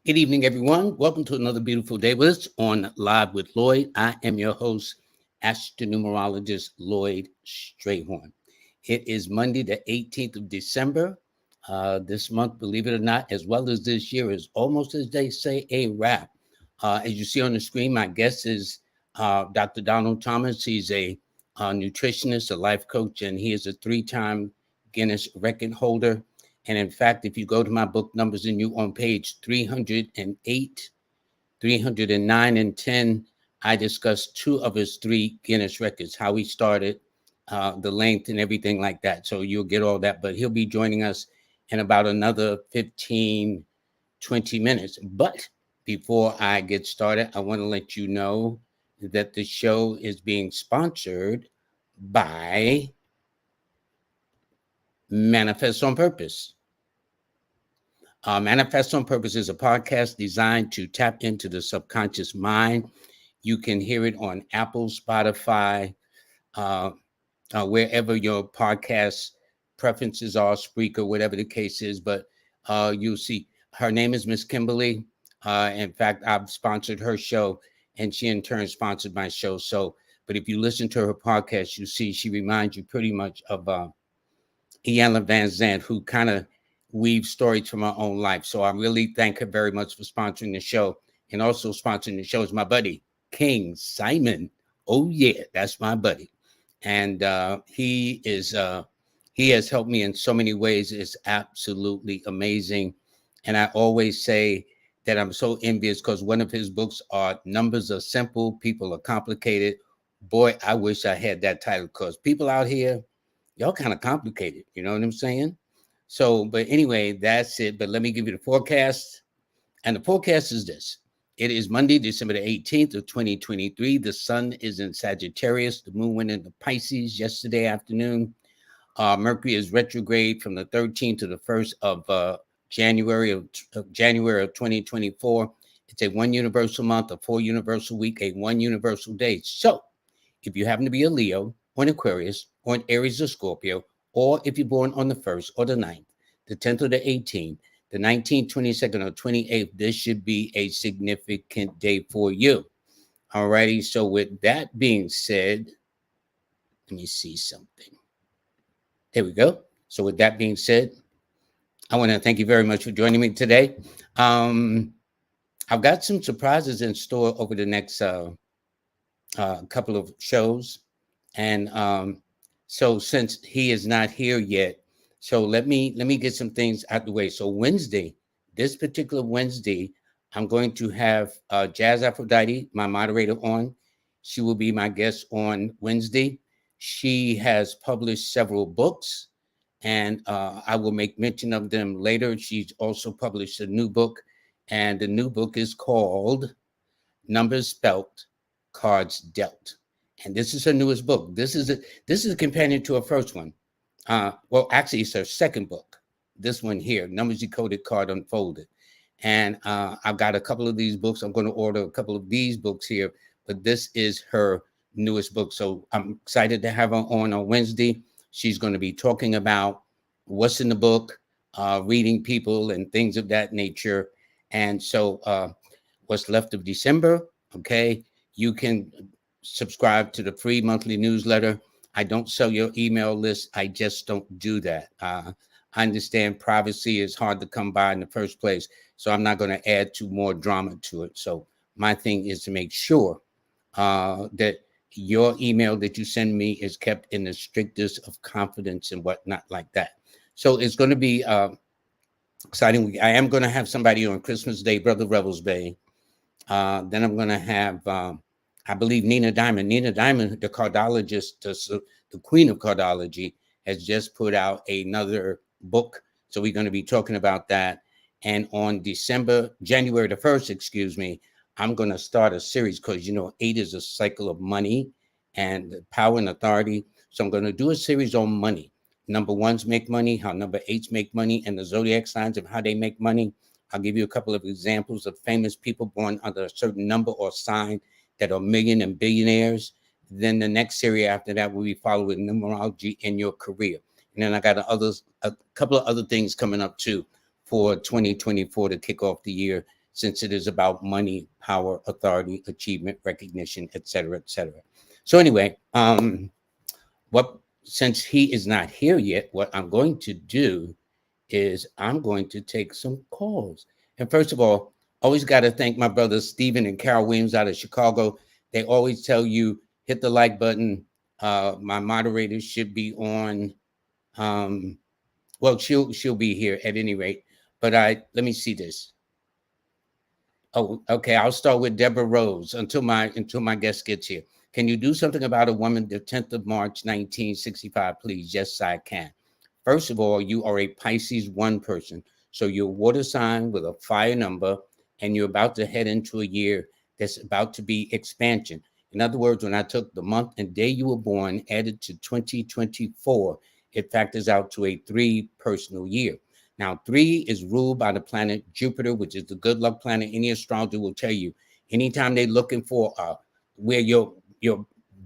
Good evening, everyone. Welcome to another beautiful day with us on Live with Lloyd. I am your host, astronumerologist Lloyd Strayhorn. It is Monday, the 18th of December. This month, believe it or not, as well as this year, is almost, as they say, a wrap. As you see on the screen, my guest is Dr. Donald Thomas. He's a nutritionist, a life coach, and he is a three-time Guinness Record holder. And in fact, if you go to my book, Numbers in You, on page 308, 309, and 10, I discuss two of his three Guinness records, how he started, the length, and everything like that. So you'll get all that. But he'll be joining us in about another 15, 20 minutes. But before I get started, I want to let you know that the show is being sponsored by Manifest on Purpose. Manifest on Purpose is a podcast designed to tap into the subconscious mind. You can hear it on Apple, Spotify, wherever your podcast preferences are, Spreaker, whatever the case is. But you'll see her name is Miss Kimberly. In fact, I've sponsored her show, and she in turn sponsored my show. So, but if you listen to her podcast, you see she reminds you pretty much of Iyanla Vanzant, who kind of weave stories from our own life. So I really thank her very much for sponsoring the show. And also sponsoring the show is my buddy, King Simon. Oh, yeah, that's my buddy. And he has helped me in so many ways. It's absolutely amazing. And I always say that I'm so envious because one of his books are Numbers Are Simple, People Are Complicated. Boy, I wish I had that title because people out here, y'all kind of complicated. You know what I'm saying? So, but anyway, that's it. But let me give you the forecast. And the forecast is this. It is Monday, December the 18th of 2023. The sun is in Sagittarius. The moon went into Pisces yesterday afternoon. Mercury is retrograde from the 13th to the 1st of January of 2024. It's a one universal month, a 4 universal week, a 1 universal day. So if you happen to be a Leo or an Aquarius or an Aries or Scorpio, or if you're born on the 1st or the 9th, the 10th or the 18th, the 19th, 22nd, or 28th, this should be a significant day for you. All righty. So with that being said, let me see something. There we go. So with that being said, I want to thank you very much for joining me today. I've got some surprises in store over the next couple of shows. And so since he is not here yet, so let me get some things out the way. So Wednesday, this particular Wednesday, I'm going to have Jazz Aphrodite, my moderator, on. She will be my guest on Wednesday. She has published several books, and I will make mention of them later. She's also published a new book, and the new book is called Numbers Spelt, Cards Dealt. And this is her newest book. This is a companion to her first one. Well, actually, it's her second book. This one here, Numbers Decoded, Card Unfolded. And I've got a couple of these books. I'm going to order a couple of these books here, but this is her newest book. So I'm excited to have her on Wednesday. She's going to be talking about what's in the book, reading people and things of that nature. And so what's left of December, okay, you can subscribe to the free monthly newsletter. I don't sell your email list. I just don't do that. I understand privacy is hard to come by in the first place, so I'm not going to add to more drama to it. So my thing is to make sure that your email that you send me is kept in the strictest of confidence and whatnot like that. So it's going to be exciting. I am going to have somebody on Christmas Day, Brother Rebels Bay. Then I'm going to have, I believe, Nina Diamond. Nina Diamond, the cardologist, the queen of cardology, has just put out another book. So we're going to be talking about that. And on January the 1st, I'm going to start a series because, 8 is a cycle of money and power and authority. So I'm going to do a series on money. Number ones make money, how number 8s make money, and the zodiac signs of how they make money. I'll give you a couple of examples of famous people born under a certain number or sign that are million and billionaires. Then the next series after that will be following numerology in your career. And then I got a couple of other things coming up too for 2024 to kick off the year. since it is about money, power, authority, achievement, recognition, etc., etc. So anyway, what since he is not here yet, what I'm going to do is I'm going to take some calls. And first of all, always got to thank my brothers Stephen and Carol Williams out of Chicago. They always tell you hit the like button. My moderator should be on. Um, well, she'll be here at any rate. But let me see this. Oh, okay. I'll start with Deborah Rose until my guest gets here. Can you do something about a woman the 10th of March, 1965, please? Yes, I can. First of all, you are a Pisces 1 person. So you're a water sign with a fire number, and you're about to head into a year that's about to be expansion. In other words, when I took the month and day you were born, added to 2024, it factors out to a 3 personal year. Now, 3 is ruled by the planet Jupiter, which is the good luck planet. Any astrologer will tell you anytime they're looking for where your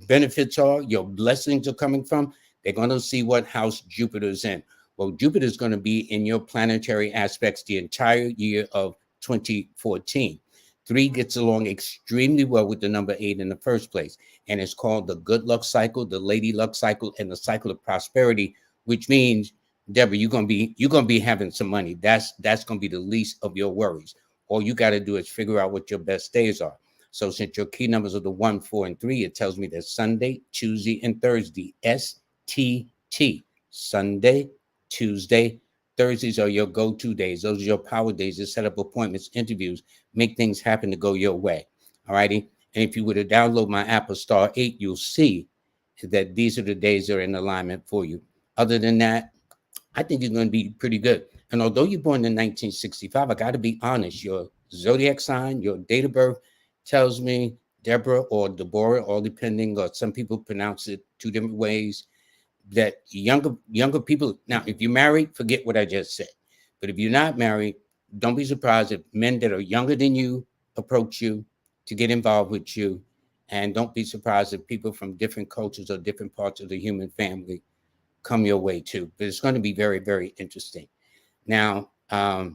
benefits are, your blessings are coming from, they're going to see what house Jupiter's in. Well, Jupiter's going to be in your planetary aspects the entire year of 2014. 3 gets along extremely well with the number 8 in the first place. And it's called the good luck cycle, the lady luck cycle, and the cycle of prosperity, which means, Deborah, you're gonna be having some money. That's gonna be the least of your worries. All you got to do is figure out what your best days are. So since your key numbers are the 1, 4, and 3, it tells me that Sunday, Tuesday, and Thursday, STT, Sunday, Tuesday, Thursdays are your go-to days. Those are your power days to set up appointments, interviews, make things happen to go your way. All righty. And if you were to download my app or star 8, you'll see that these are the days that are in alignment for you. Other than that, I think you're going to be pretty good. And although you're born in 1965, I got to be honest, your zodiac sign, your date of birth tells me Deborah or Deborah, all depending, or some people pronounce it 2 different ways, that younger people, now, if you're married, forget what I just said. But if you're not married, don't be surprised if men that are younger than you approach you to get involved with you. And don't be surprised if people from different cultures or different parts of the human family come your way too. But it's going to be very, very interesting. Now, I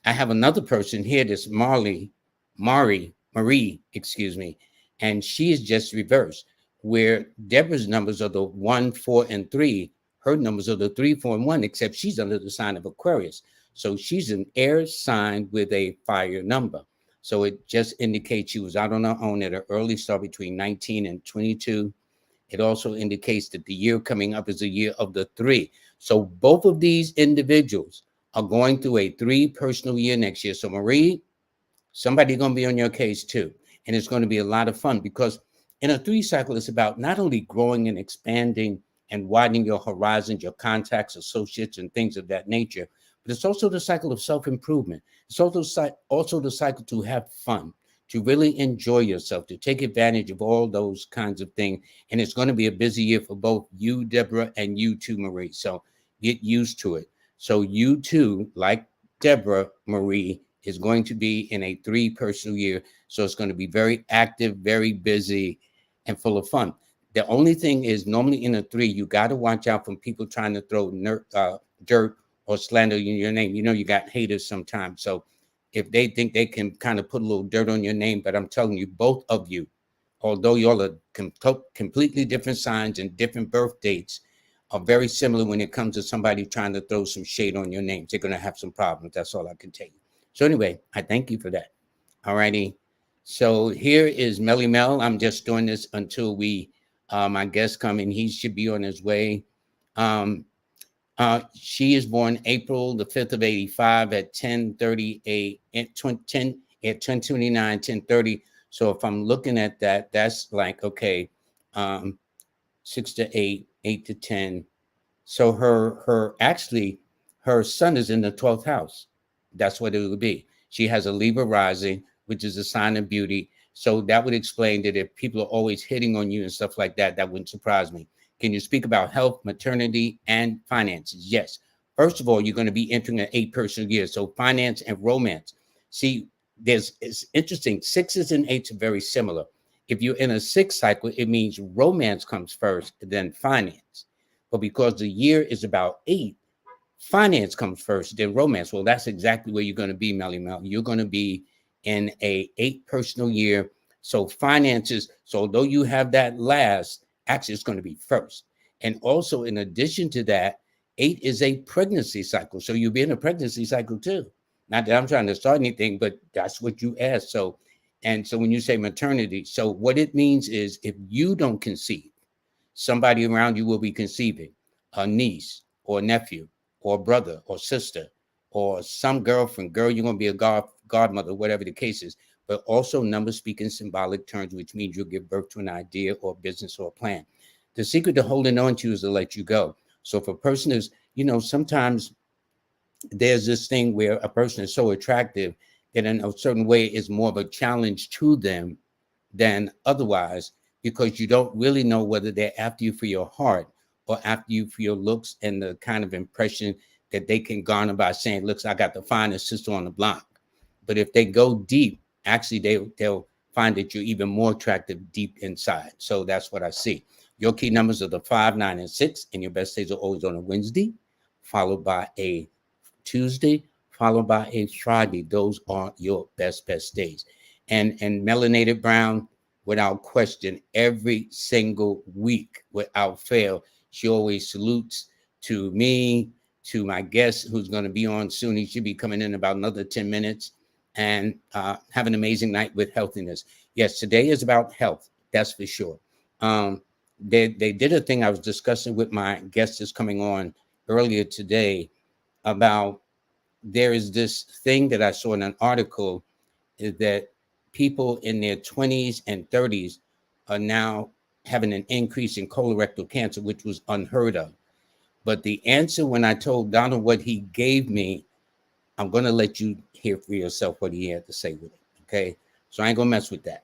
have another person here, this Marley Marie, excuse me, and she is just reversed. Where Deborah's numbers are the 1, 4, and 3, her numbers are the 3, 4, and 1, except she's under the sign of Aquarius. So she's an air sign with a fire number. So it just indicates she was out on her own at an early start between 19 and 22. It also indicates that the year coming up is a year of the 3. So both of these individuals are going through a 3 personal year next year. So Marie, somebody's going to be on your case too. And it's going to be a lot of fun because in a 3 cycle, it's about not only growing and expanding and widening your horizons, your contacts, associates, and things of that nature, but it's also the cycle of self-improvement. It's also the cycle to have fun, to really enjoy yourself, to take advantage of all those kinds of things. And it's going to be a busy year for both you, Deborah, and you too, Marie. So get used to it. So you too, like Deborah Marie, is going to be in a 3 personal year. So it's going to be very active, very busy, and full of fun. The only thing is normally in a 3, you got to watch out from people trying to throw dirt or slander in your name. You know, you got haters sometimes. So if they think they can kind of put a little dirt on your name, but I'm telling you, both of you, although y'all are completely different signs and different birth dates, are very similar when it comes to somebody trying to throw some shade on your name. They're going to have some problems. That's all I can tell you. So anyway, I thank you for that. All righty. So here is Melly Mel. I'm just doing this until my guest come in. He should be on his way. She is born April the 5th of 85 at 10:30 at 10:29, 10:30. So if I'm looking at that, that's like, okay, 6 to 8, 8 to 10. So her sun is in the 12th house. That's what it would be. She has a Libra rising, which is a sign of beauty. So that would explain that if people are always hitting on you and stuff like that, that wouldn't surprise me. Can you speak about health, maternity, and finances? Yes. First of all, you're going to be entering an 8 personal year. So finance and romance. See, it's interesting. 6s and 8s are very similar. If you're in a 6 cycle, it means romance comes first, then finance. But because the year is about 8, finance comes first, then romance. Well, that's exactly where you're going to be, Melly Mel. You're going to be in a 8 personal year. So finances, so although you have that last, actually it's going to be first. And also in addition to that, 8 is a pregnancy cycle. So you'll be in a pregnancy cycle too. Not that I'm trying to start anything, but that's what you asked. So, and so when you say maternity, so what it means is if you don't conceive, somebody around you will be conceiving, a niece or nephew or brother or sister or some girlfriend, girl, you're going to be a godmother, whatever the case is. But also numbers speak in symbolic terms, which means you'll give birth to an idea or business or plan. The secret to holding on to is to let you go. So if a person is, sometimes there's this thing where a person is so attractive that in a certain way is more of a challenge to them than otherwise, because you don't really know whether they're after you for your heart or after you for your looks and the kind of impression that they can garner by saying, looks, I got the finest sister on the block. But if they go deep, actually they'll find that you're even more attractive deep inside. So that's what I see. Your key numbers are the 5, 9, and 6, and your best days are always on a Wednesday, followed by a Tuesday, followed by a Friday. Those are your best days. And melanated brown, without question, every single week, without fail, she always salutes to me, to my guest who's going to be on soon. He should be coming in about another 10 minutes. And have an amazing night with healthiness. Yes, today is about health. That's for sure. They did a thing I was discussing with my guest that's coming on earlier today about, there is this thing that I saw in an article, is that people in their 20s and 30s are now having an increase in colorectal cancer, which was unheard of. But the answer, when I told Donald what he gave me, I'm going to let you hear for yourself what he had to say with it. Okay. So I ain't going to mess with that.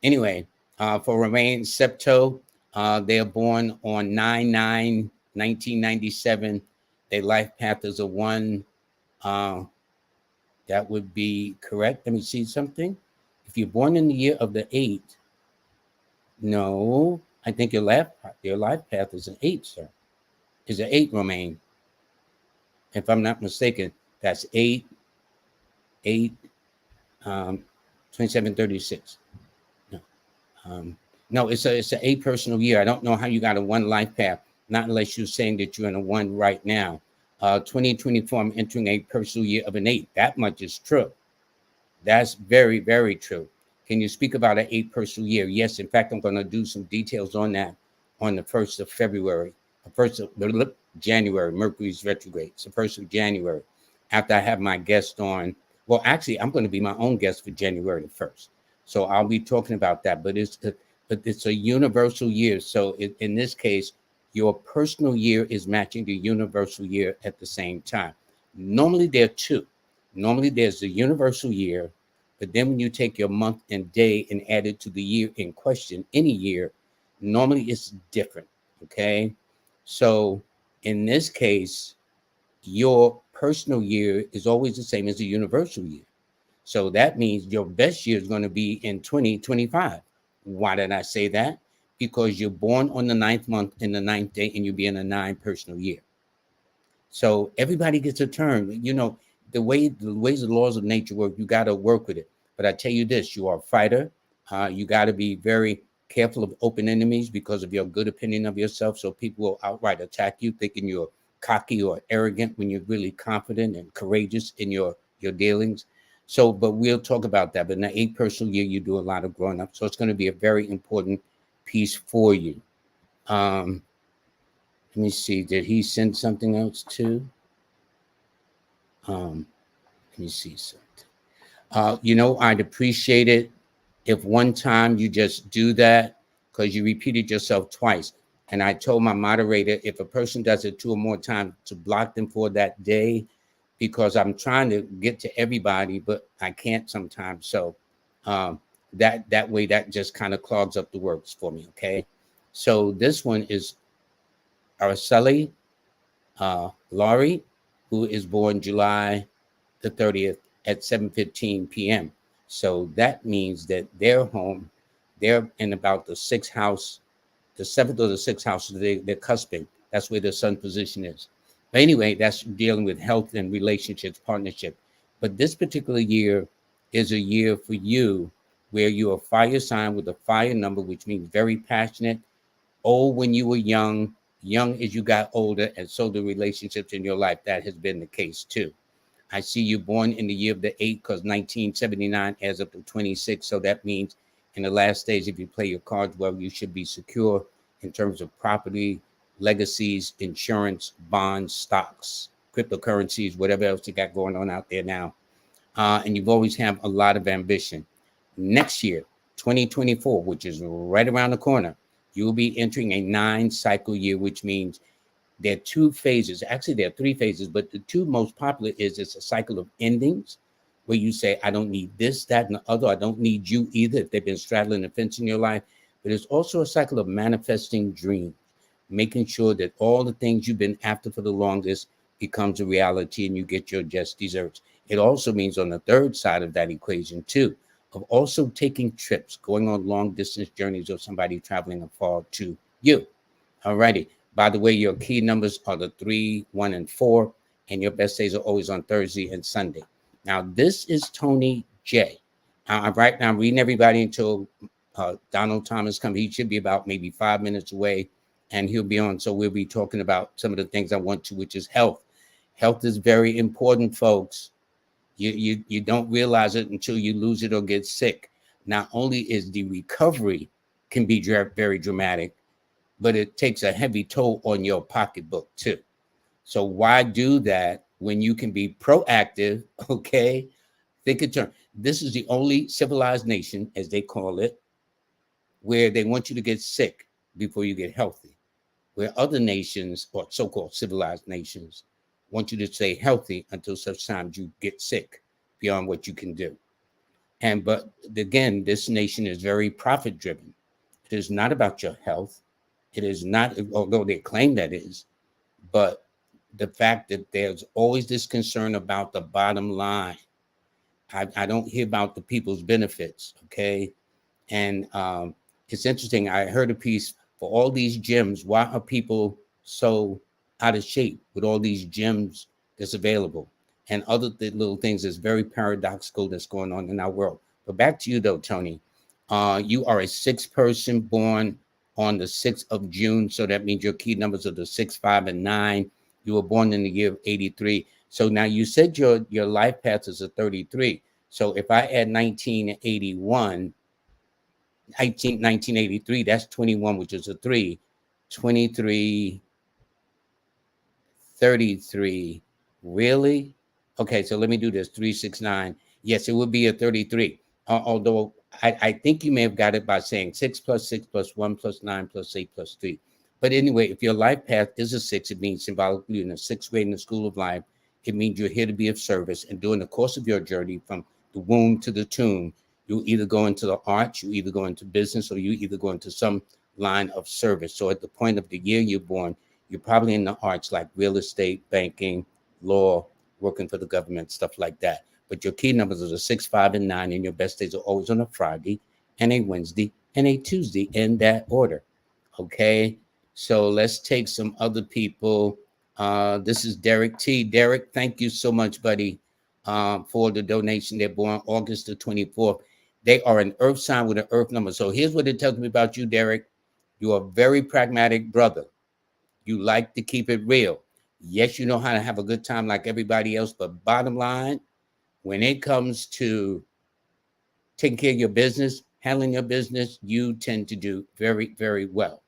Anyway, for Romaine Septo, they are born on 9/9/1997. Their life path is a 1. That would be correct. Let me see something. If you're born in the year of the 8, no, I think your life path is an 8, sir. Is an 8, Romaine. If I'm not mistaken, that's 8, 2736. No, it's an 8 personal year. I don't know how you got a 1 life path, not unless you're saying that you're in a 1 right now. 2024, I'm entering a personal year of an 8. That much is true. That's very, very true. Can you speak about an 8 personal year? Yes. In fact, I'm going to do some details on that on the 1st of February, the 1st of January, Mercury's retrograde. It's the 1st of January, after I have my guest on. Well, actually, I'm going to be my own guest for January the 1st. So I'll be talking about that. But it's a universal year. So in this case, your personal year is matching the universal year at the same time. Normally, there are 2. Normally, there's the universal year, but then when you take your month and day and add it to the year in question, any year, normally it's different, okay? So in this case, your personal year is always the same as the universal year. So that means your best year is going to be in 2025. Why did I say that? Because you're born on the 9th month in the 9th day, and you'll be in a 9 personal year. So everybody gets a turn. The ways the laws of nature work, you got to work with it. But I tell you this, you are a fighter. You got to be very careful of open enemies because of your good opinion of yourself. So people will outright attack you, thinking you're cocky or arrogant when you're really confident and courageous in your dealings. So, but we'll talk about that. But in the 8 personal year, you do a lot of growing up. So it's going to be a very important piece for you. Let me see. Did he send something else too? Let me see something. I'd appreciate it if one time you just do that, because you repeated yourself twice. And I told my moderator, if a person does it 2 or more times, to block them for that day, because I'm trying to get to everybody, but I can't sometimes. So that way, that just kind of clogs up the works for me. Okay. So this one is Araceli Laurie, who is born July the 30th at 7:15 p.m. So that means that they're home. They're in about the 6th house, the 7th or the 6th house. They're cusping. That's where the sun position is. But anyway, that's dealing with health and relationships, partnership. But this particular year is a year for you where you're a fire sign with a fire number, which means very passionate, old when you were young as you got older, and so the relationships in your life, that has been the case too. I see you born in the year of the 8 because 1979 adds up to 26. So that means in the last stage, if you play your cards well, you should be secure in terms of property, legacies, insurance, bonds, stocks, cryptocurrencies, whatever else you got going on out there now. And you've always had a lot of ambition. Next year, 2024, which is right around the corner, you will be entering a 9-cycle year, which means there are 2 phases. Actually, there are 3 phases, but the 2 most popular is it's a cycle of endings where you say, I don't need this, that, and the other. I don't need you either if they've been straddling the fence in your life. But it's also a cycle of manifesting dreams, making sure that all the things you've been after for the longest becomes a reality and you get your just desserts. It also means on the third side of that equation too, of also taking trips, going on long distance journeys or somebody traveling afar to you. All righty. By the way, your key numbers are the 3, 1, and 4, and your best days are always on Thursday and Sunday. Now, this is Tony J. Right now, I'm reading everybody until Donald Thomas comes. He should be about maybe 5 minutes away, and he'll be on. So we'll be talking about some of the things I want to, which is health. Health is very important, folks. You don't realize it until you lose it or get sick. Not only is the recovery can be very dramatic, but it takes a heavy toll on your pocketbook too. So why do that when you can be proactive? Okay, think in terms. This is the only civilized nation, as they call it, where they want you to get sick before you get healthy. Where other nations, or so-called civilized nations, want you to stay healthy until such time you get sick beyond what you can do. But again, this nation is very profit driven. It is not about your health. It is not, although they claim that is, but the fact that there's always this concern about the bottom line. I don't hear about the people's benefits, okay? And it's interesting. I heard a piece for all these gyms. Why are people so out of shape with all these gyms that's available? And other little things that's very paradoxical that's going on in our world. But back to you though, Tony. You are a 6 person born on the 6th of June. So that means your key numbers are the 6, 5, and 9. You were born in the year of 83. So now you said your life path is a 33. So if I add 1981, 1983, that's 21, which is a 3. 23, 33. Really? Okay, so let me do this. 369. Yes, it would be a 33. Although I think you may have got it by saying 6 plus 6 plus 1 plus 9 plus 8 plus 3. But anyway, if your life path is a 6, it means symbolically in the 6th grade in the school of life, it means you're here to be of service. And during the course of your journey from the womb to the tomb, you either go into the arts, you either go into business, or you either go into some line of service. So at the point of the year you're born, you're probably in the arts like real estate, banking, law, working for the government, stuff like that. But your key numbers are the 6, 5, and 9, and your best days are always on a Friday and a Wednesday and a Tuesday in that order. Okay, so let's take some other people. This is Derek T. Derek, thank you so much, buddy, for the donation. They're born August the 24th. They are an earth sign with an earth number. So here's what it tells me about you, Derek. You are a very pragmatic brother. You like to keep it real. Yes, you know how to have a good time like everybody else, but bottom line, when it comes to taking care of your business, handling your business, you tend to do very, very well.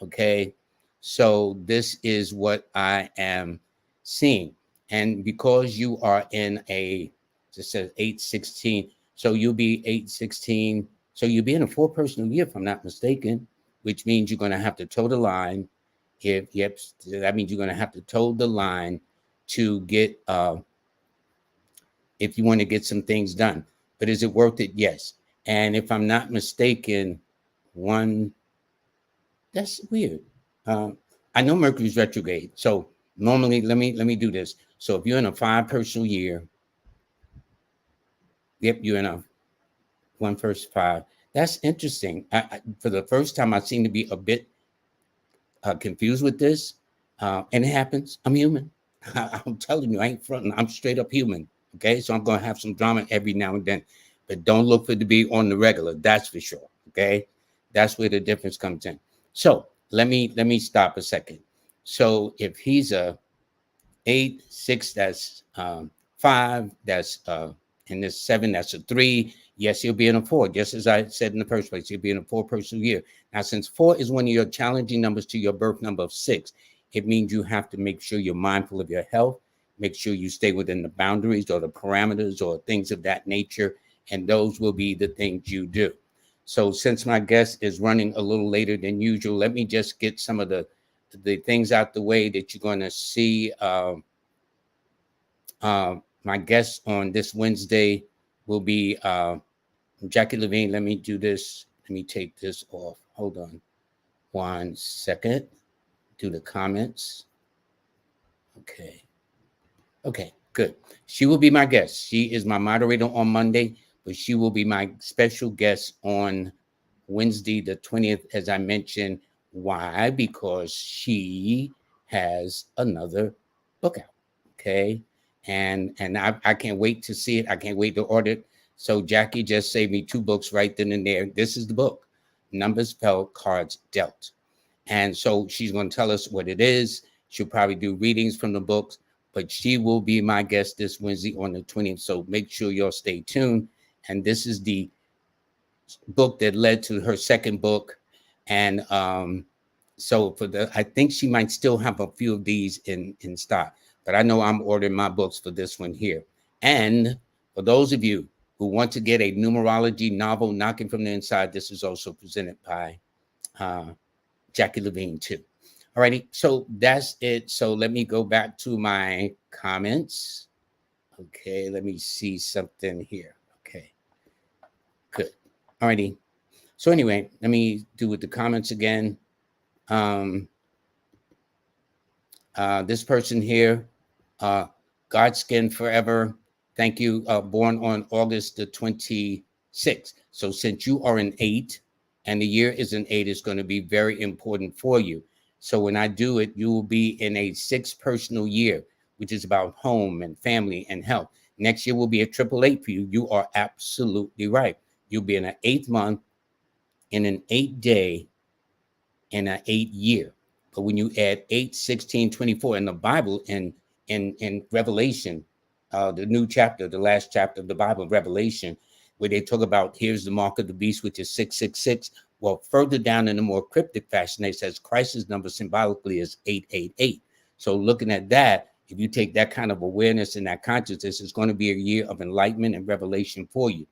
Okay. So this is what I am seeing. And because you are in a, it says 816, so you'll be 816. So you'll be in a 4 personal year, if I'm not mistaken, which means you're going to have to toe the line. Yep, that means you're going to have to toe the line to get, if you want to get some things done. But is it worth it? Yes. And if I'm not mistaken, that's weird. I know Mercury's retrograde. So normally, let me do this. So if you're in a 5 personal year, yep, you're in a 1 first 5. That's interesting. For the first time, I seem to be a bit confused with this. And it happens. I'm human. I'm telling you, I ain't fronting. I'm straight up human. Okay. So I'm going to have some drama every now and then. but don't look for it to be on the regular. That's for sure. Okay, that's where the difference comes in. So let me stop a second. So if he's a 8, 6, that's 5, that's and this 7, that's a 3. Yes, he'll be in a 4, just as I said in the first place. He'll be in a 4 personal year. Now, since 4 is one of your challenging numbers to your birth number of 6, it means you have to make sure you're mindful of your health, make sure you stay within the boundaries or the parameters or things of that nature, and those will be the things you do. So since my guest is running a little later than usual, let me just get some of the things out the way that you're going to see. My guest on this Wednesday will be Jackie Levine. Let me do this. Let me take this off. Hold on 1 second. Do the comments. Okay, good. She will be my guest. She is my moderator on Monday, but she will be my special guest on Wednesday, the 20th, as I mentioned. Why? Because she has another book out. Okay. And I can't wait to see it. I can't wait to order it. So Jackie just saved me 2 books right then and there. This is the book, Numbers Spelled, Cards Dealt. And so she's going to tell us what it is. She'll probably do readings from the books, but she will be my guest this Wednesday on the 20th. So make sure y'all stay tuned. And this is the book that led to her second book. And so I think she might still have a few of these in stock, but I know I'm ordering my books for this one here. And for those of you who want to get a numerology novel, Knocking from the Inside, this is also presented by Jackie Levine too. All righty, so that's it. So let me go back to my comments. Okay, let me see something here. Okay, good. All righty. So anyway, let me do with the comments again. This person here, Godskin Forever. Thank you. Born on August the 26th. So since you are an 8 and the year is an 8, it's going to be very important for you. So when I do it, you will be in a 6 personal year, which is about home and family and health. Next year will be a 888 for you. You are absolutely right. You'll be in an 8th month, in an 8 day, in an 8 year. But when you add 8, 16, 24 in the Bible, in Revelation, the new chapter, the last chapter of the Bible, Revelation, where they talk about here's the mark of the beast, which is 666. Well, further down in a more cryptic fashion, they says Christ's number symbolically is 888. So looking at that, if you take that kind of awareness and that consciousness, it's going to be a year of enlightenment and revelation for you.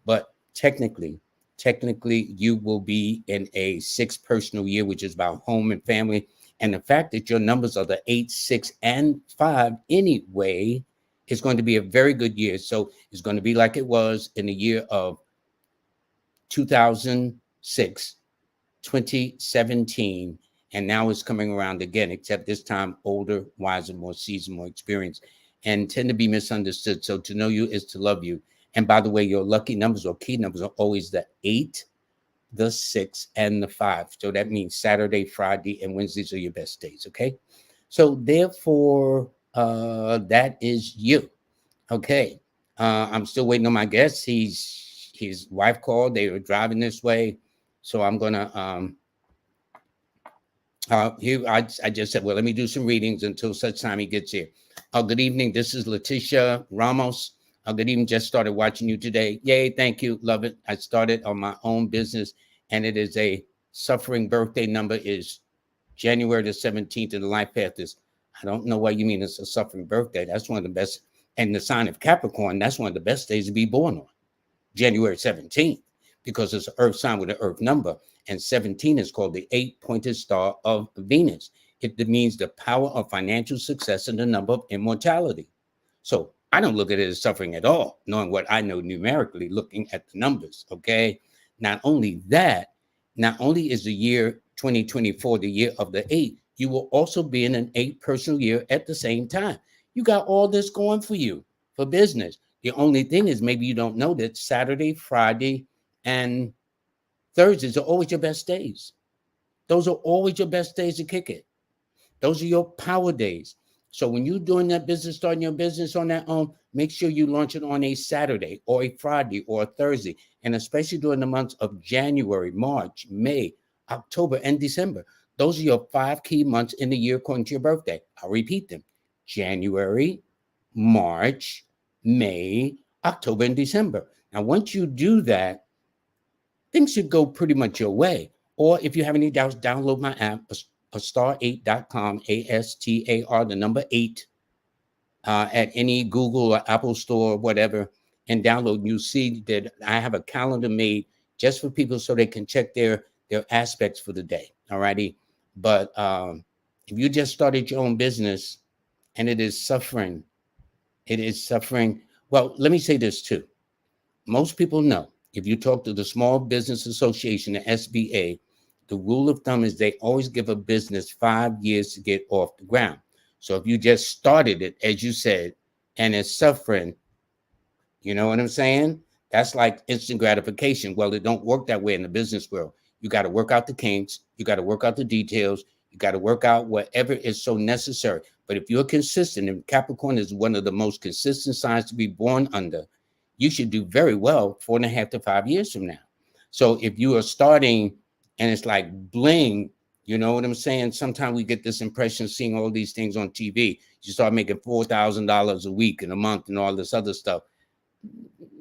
But technically, you will be in a 6 personal year, which is about home and family. And the fact that your numbers are the 8, 6, and 5 anyway, is going to be a very good year. So it's going to be like it was in the year of 2006, 2017, and now it's coming around again, except this time older, wiser, more seasoned, more experienced, and tend to be misunderstood. So to know you is to love you. And by the way, your lucky numbers or key numbers are always the 8, the 6, and the 5. So that means Saturday, Friday, and Wednesdays are your best days, okay? So therefore, that is you. Okay. I'm still waiting on my guest. His wife called. They were driving this way. So I'm gonna I just said, well, let me do some readings until such time he gets here. Good evening. This is Leticia Ramos. Good evening. Just started watching you today. Yay, thank you. Love it. I started on my own business, and it is a suffering birthday number is January the 17th, and the life path is, I don't know why you mean it's a suffering birthday. That's one of the best. And the sign of Capricorn, that's one of the best days to be born on, January 17th, because it's an earth sign with an earth number. And 17 is called the 8-pointed star of Venus. It means the power of financial success and the number of immortality. So I don't look at it as suffering at all, knowing what I know numerically, looking at the numbers, okay? Not only that, not only is the year 2024 the year of the 8, you will also be in an 8 personal year at the same time. You got all this going for you for business. The only thing is maybe you don't know that Saturday, Friday, and Thursdays are always your best days. Those are always your best days to kick it. Those are your power days. So when you're doing that business, starting your business on that own, make sure you launch it on a Saturday or a Friday or a Thursday, and especially during the months of January, March, May, October, and December. Those are your 5 key months in the year according to your birthday. I'll repeat them: January, March, May, October, and December. Now, once you do that, things should go pretty much your way. Or if you have any doubts, download my app, astar8.com, ASTAR, the number 8, at any Google or Apple store or whatever, and download. You see that I have a calendar made just for people so they can check their aspects for the day. All righty. But if you just started your own business and it is suffering, well, let me say this too. Most people know, if you talk to the Small Business Association, the SBA, the rule of thumb is they always give a business 5 years to get off the ground. So if you just started it, as you said, and it's suffering, you know what I'm saying? That's like instant gratification. Well, it don't work that way in the business world. You got to work out the kinks. You got to work out the details. You got to work out whatever is so necessary. But if you're consistent, and Capricorn is one of the most consistent signs to be born under, you should do very well 4.5 to 5 years from now. So if you are starting and it's like bling, you know what I'm saying? Sometimes we get this impression seeing all these things on TV. You start making $4,000 a week in a month and all this other stuff.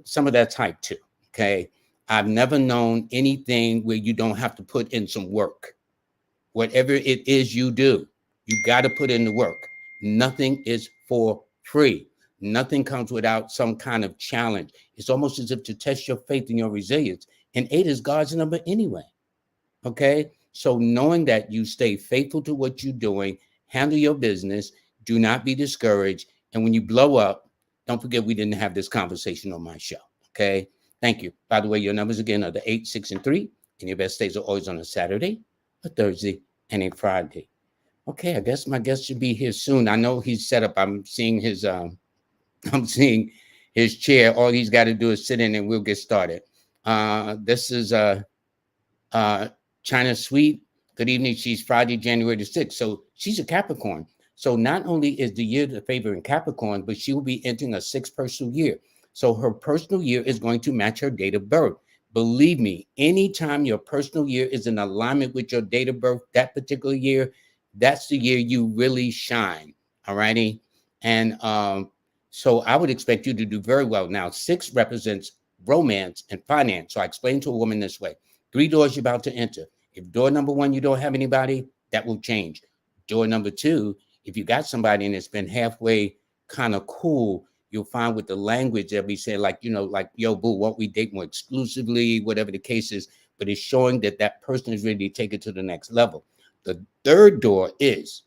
Some of that's hype too, okay? I've never known anything where you don't have to put in some work. Whatever it is you do, you got to put in the work. Nothing is for free. Nothing comes without some kind of challenge. It's almost as if to test your faith and your resilience. And 8 is God's number anyway. Okay? So knowing that you stay faithful to what you're doing, handle your business, do not be discouraged. And when you blow up, don't forget we didn't have this conversation on my show. Okay? Thank you. By the way, your numbers again are the 8, 6, and 3. And your best days are always on a Saturday, a Thursday, and a Friday. Okay, I guess my guest should be here soon. I know he's set up. I'm seeing his chair. All he's got to do is sit in and we'll get started. This is China Sweet. Good evening. She's Friday, January the 6th. So she's a Capricorn. So not only is the year the favor in Capricorn, but she will be entering a 6th personal year. So her personal year is going to match her date of birth. Believe me, anytime your personal year is in alignment with your date of birth, that particular year, that's the year you really shine. All righty. And so I would expect you to do very well. Now, 6 represents romance and finance. So I explained to a woman this way: 3 doors you're about to enter. If door number 1, you don't have anybody, that will change. Door number 2, if you got somebody and it's been halfway kind of cool, you'll find with the language that we say, like, you know, like, yo, boo, won't we date more exclusively, whatever the case is, but it's showing that that person is ready to take it to the next level. The 3rd door is,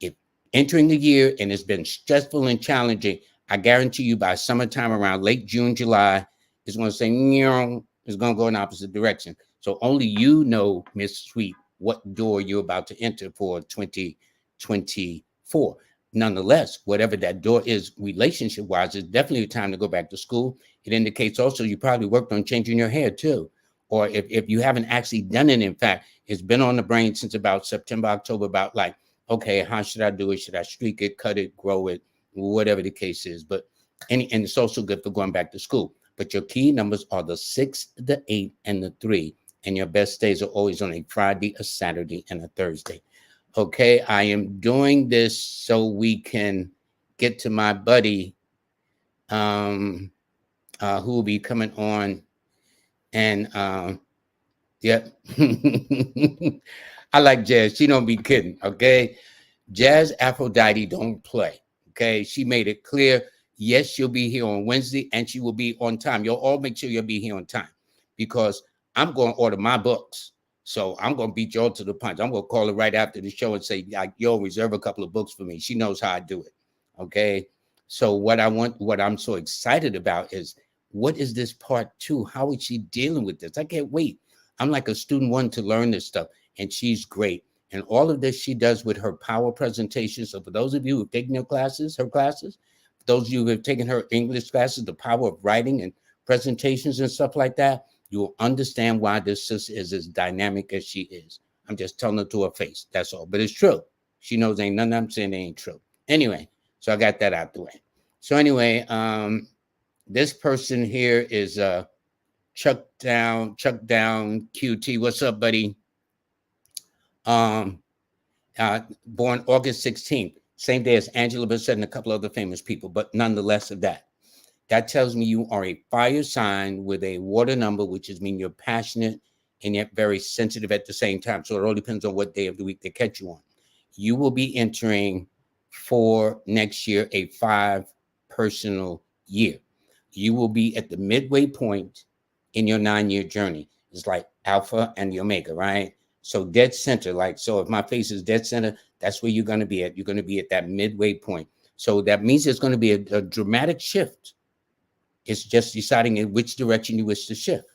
if entering the year and it's been stressful and challenging, I guarantee you by summertime around late June, July, it's going to say, it's going to go in opposite direction. So only you know, Miss Sweet, what door you're about to enter for 2024. Nonetheless, whatever that door is relationship-wise, it's definitely a time to go back to school. It indicates also you probably worked on changing your hair too. Or if you haven't actually done it, in fact, it's been on the brain since about September, October, about like, okay, how should I do it? Should I streak it, cut it, grow it, whatever the case is? But and it's also good for going back to school. But your key numbers are the 6, the 8, and the 3. And your best days are always on a Friday, a Saturday, and a Thursday. Okay, I am doing this so we can get to my buddy who will be coming on. And yep. I like Jazz. She don't be kidding, okay? Jazz Aphrodite don't play, okay? She made it clear, yes, she'll be here on Wednesday, and she will be on time. You'll all make sure you'll be here on time, because I'm going to order my books. So I'm going to beat y'all to the punch. I'm going to call her right after the show and say, like, yo, reserve a couple of books for me. She knows how I do it, okay? So what I'm so excited about is, what is this part 2? How is she dealing with this? I can't wait. I'm like a student 1 to learn this stuff, and she's great. And all of this she does with her power presentation. So for those of you who've taken her classes, for those of you who have taken her English classes, the power of writing and presentations and stuff like that, you will understand why this sister is as dynamic as she is. I'm just telling her to her face. That's all. But it's true. She knows ain't nothing I'm saying ain't true. Anyway, so I got that out the way. So anyway, this person here is Chuck Down QT. What's up, buddy? Um, born August 16th, same day as Angela Bassett and a couple other famous people, but nonetheless of that. That tells me you are a fire sign with a water number, which is mean you're passionate and yet very sensitive at the same time. So it all depends on what day of the week they catch you on. You will be entering for next year a 5 personal year. You will be at the midway point in your 9-year journey. It's like alpha and the omega, right? So dead center, like, so if my face is dead center, that's where you're going to be at. You're going to be at that midway point. So that means there's going to be a dramatic shift. It's just deciding in which direction you wish to shift,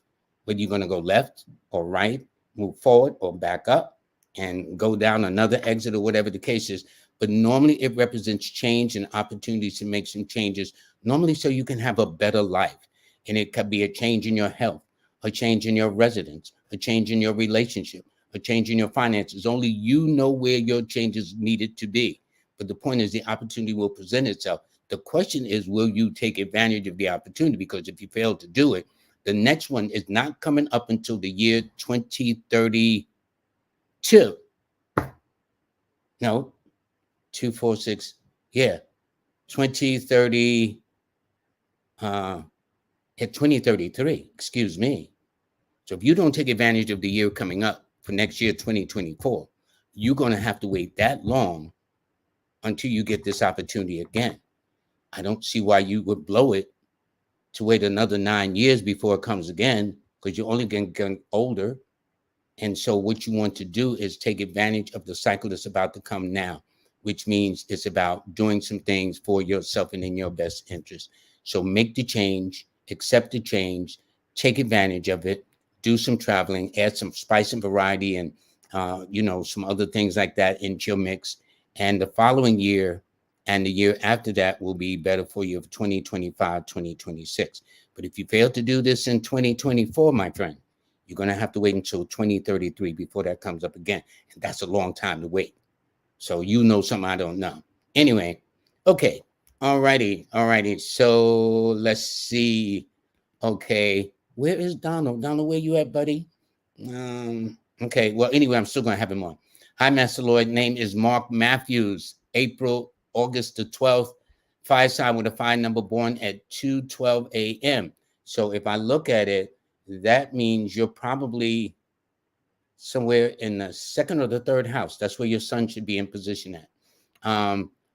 whether you're going to go left or right, move forward or back up and go down another exit or whatever the case is. But normally it represents change and opportunities to make some changes, normally so you can have a better life. And it could be a change in your health, a change in your residence, a change in your relationship, a change in your finances. Only you know where your changes needed to be. But the point is the opportunity will present itself. The question is, will you take advantage of the opportunity? Because if you fail to do it, the next one is not coming up until the year 2032. No, 246. Yeah, 2030. At 2033. Excuse me. So if you don't take advantage of the year coming up for next year, 2024, you're going to have to wait that long until you get this opportunity again. I don't see why you would blow it to wait another 9 years before it comes again, because you're only going to get older. And so what you want to do is take advantage of the cycle that's about to come now, which means it's about doing some things for yourself and in your best interest. So make the change, accept the change, take advantage of it, do some traveling, add some spice and variety and, some other things like that into your mix. And the following year and the year after that will be better for you of 2025, 2026. But if you fail to do this in 2024, my friend, you're going to have to wait until 2033 before that comes up again. And that's a long time to wait. So you know something I don't know. Anyway, okay. All righty. So let's see. Okay. Where is Donald? Donald, where you at, buddy? Okay. Well, anyway, I'm still going to have him on. Hi, Master Lloyd. Name is Mark Matthews. August the 12th. Fire sign with a fire number, born at 2:12 a.m. So if I look at it, that means you're probably somewhere in the second or the third house. That's where your sun should be in position at.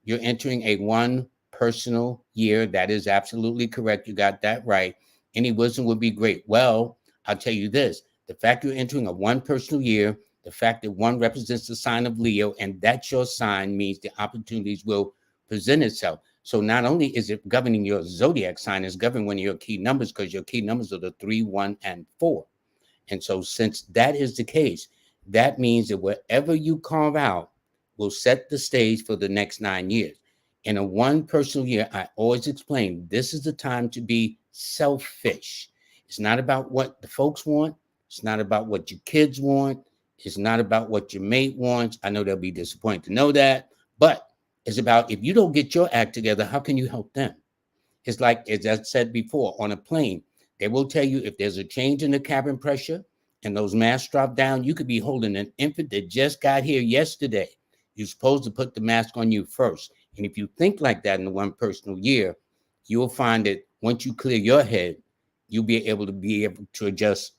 You're entering a 1 personal year. That is absolutely correct. You got that right. Any wisdom would be great. Well, I'll tell you this. The fact you're entering a 1 personal year, the fact that 1 represents the sign of Leo, and that's your sign means the opportunities will present itself. So not only is it governing your zodiac sign, it's governing one of your key numbers, because your key numbers are the 3, 1, and 4. And so since that is the case, that means that whatever you carve out will set the stage for the next 9 years. In a 1 personal year, I always explain, this is the time to be selfish. It's not about what the folks want. It's not about what your kids want. It's not about what your mate wants. I know they'll be disappointed to know that, but it's about, if you don't get your act together, how can you help them? It's like, as I said before, on a plane, they will tell you if there's a change in the cabin pressure and those masks drop down, you could be holding an infant that just got here yesterday. You're supposed to put the mask on you first. And if you think like that in the 1 personal year, you will find that once you clear your head, you'll be able to adjust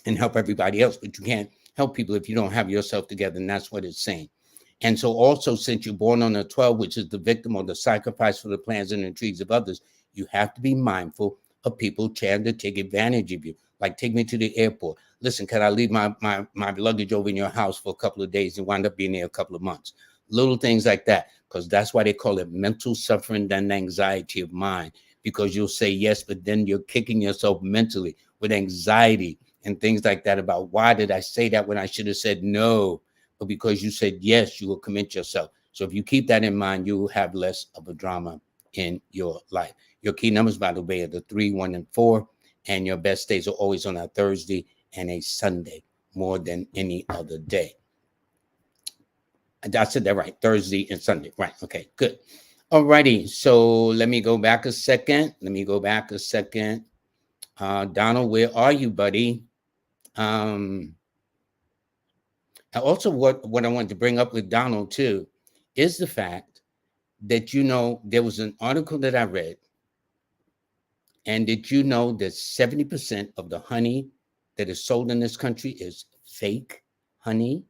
and help everybody else. But you can't help people if you don't have yourself together. And that's what it's saying. And so also, since you're born on the 12, which is the victim or the sacrifice for the plans and intrigues of others, you have to be mindful of people trying to take advantage of you. Like, take me to the airport. Listen, can I leave my luggage over in your house for a couple of days and wind up being there a couple of months? Little things like that, because that's why they call it mental suffering and anxiety of mind, because you'll say yes, but then you're kicking yourself mentally with anxiety and things like that about, why did I say that when I should have said no? But because you said yes, you will commit yourself. So if you keep that in mind, you will have less of a drama in your life. Your key numbers, by the way, are the 3, 1, and 4. And your best days are always on a Thursday and a Sunday, more than any other day. I said that right, Thursday and Sunday. Right, okay, good. Alrighty, so let me go back a second. Donald, where are you, buddy? Um, and also, what I wanted to bring up with Donald too is the fact that there was an article that I read, and did you know that 70% of the honey that is sold in this country is fake honey?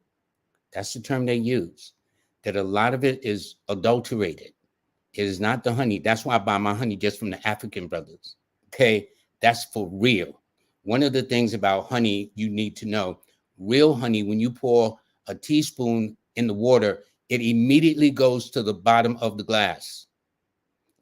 That's the term they use. That a lot of it is adulterated. It is not the honey. That's why I buy my honey just from the African brothers. Okay, that's for real. One of the things about honey you need to know, real honey, when you pour a teaspoon in the water, it immediately goes to the bottom of the glass.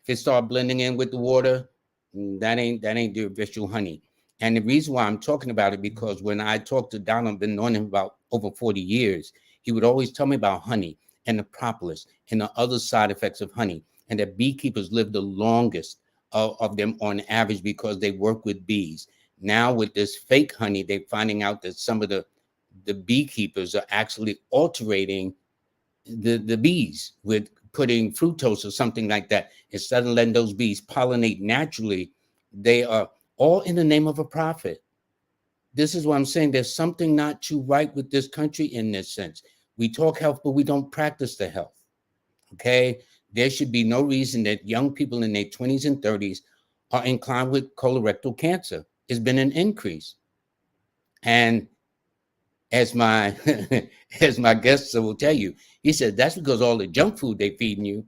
If it start blending in with the water, that ain't the official honey. And the reason why I'm talking about it, because when I talked to Donald, I've been knowing him about over 40 years, he would always tell me about honey and the propolis and the other side effects of honey, and that beekeepers live the longest of them on average because they work with bees. Now with this fake honey, they're finding out that some of the beekeepers are actually altering the bees with putting fructose or something like that. Instead of letting those bees pollinate naturally, they are all in the name of a profit. This is what I'm saying. There's something not too right with this country in this sense. We talk health, but we don't practice the health. Okay. There should be no reason that young people in their 20s and 30s are inclined with colorectal cancer. It's been an increase. And as my as my guest will tell you, he said that's because all the junk food they feeding you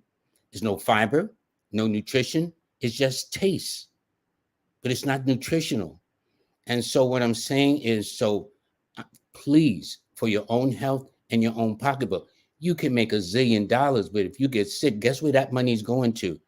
is no fiber, no nutrition. It's just taste, but it's not nutritional. And so what I'm saying is, please, for your own health and your own pocketbook, you can make $1 zillion, but if you get sick, guess where that money is going to?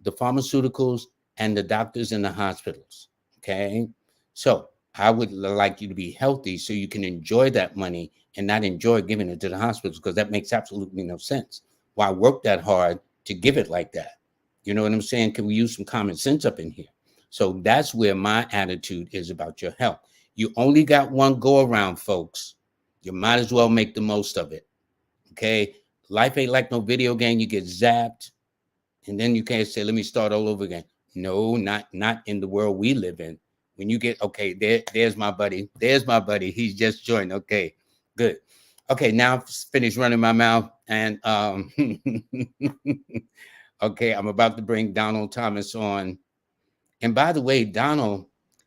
The pharmaceuticals and the doctors and the hospitals. Okay. So I would like you to be healthy so you can enjoy that money and not enjoy giving it to the hospitals, because that makes absolutely no sense. Why work that hard to give it like that? You know what I'm saying? Can we use some common sense up in here? So that's where my attitude is about your health. You only got one go around, folks. You might as well make the most of it. Okay. Life ain't like no video game. You get zapped and then you can't say, let me start all over again. No, not in the world we live in. When you get, okay, there's my buddy. There's my buddy. He's just joined. Okay, good. Okay, now I've finished running my mouth. And okay, I'm about to bring Donald Thomas on. And by the way, Donald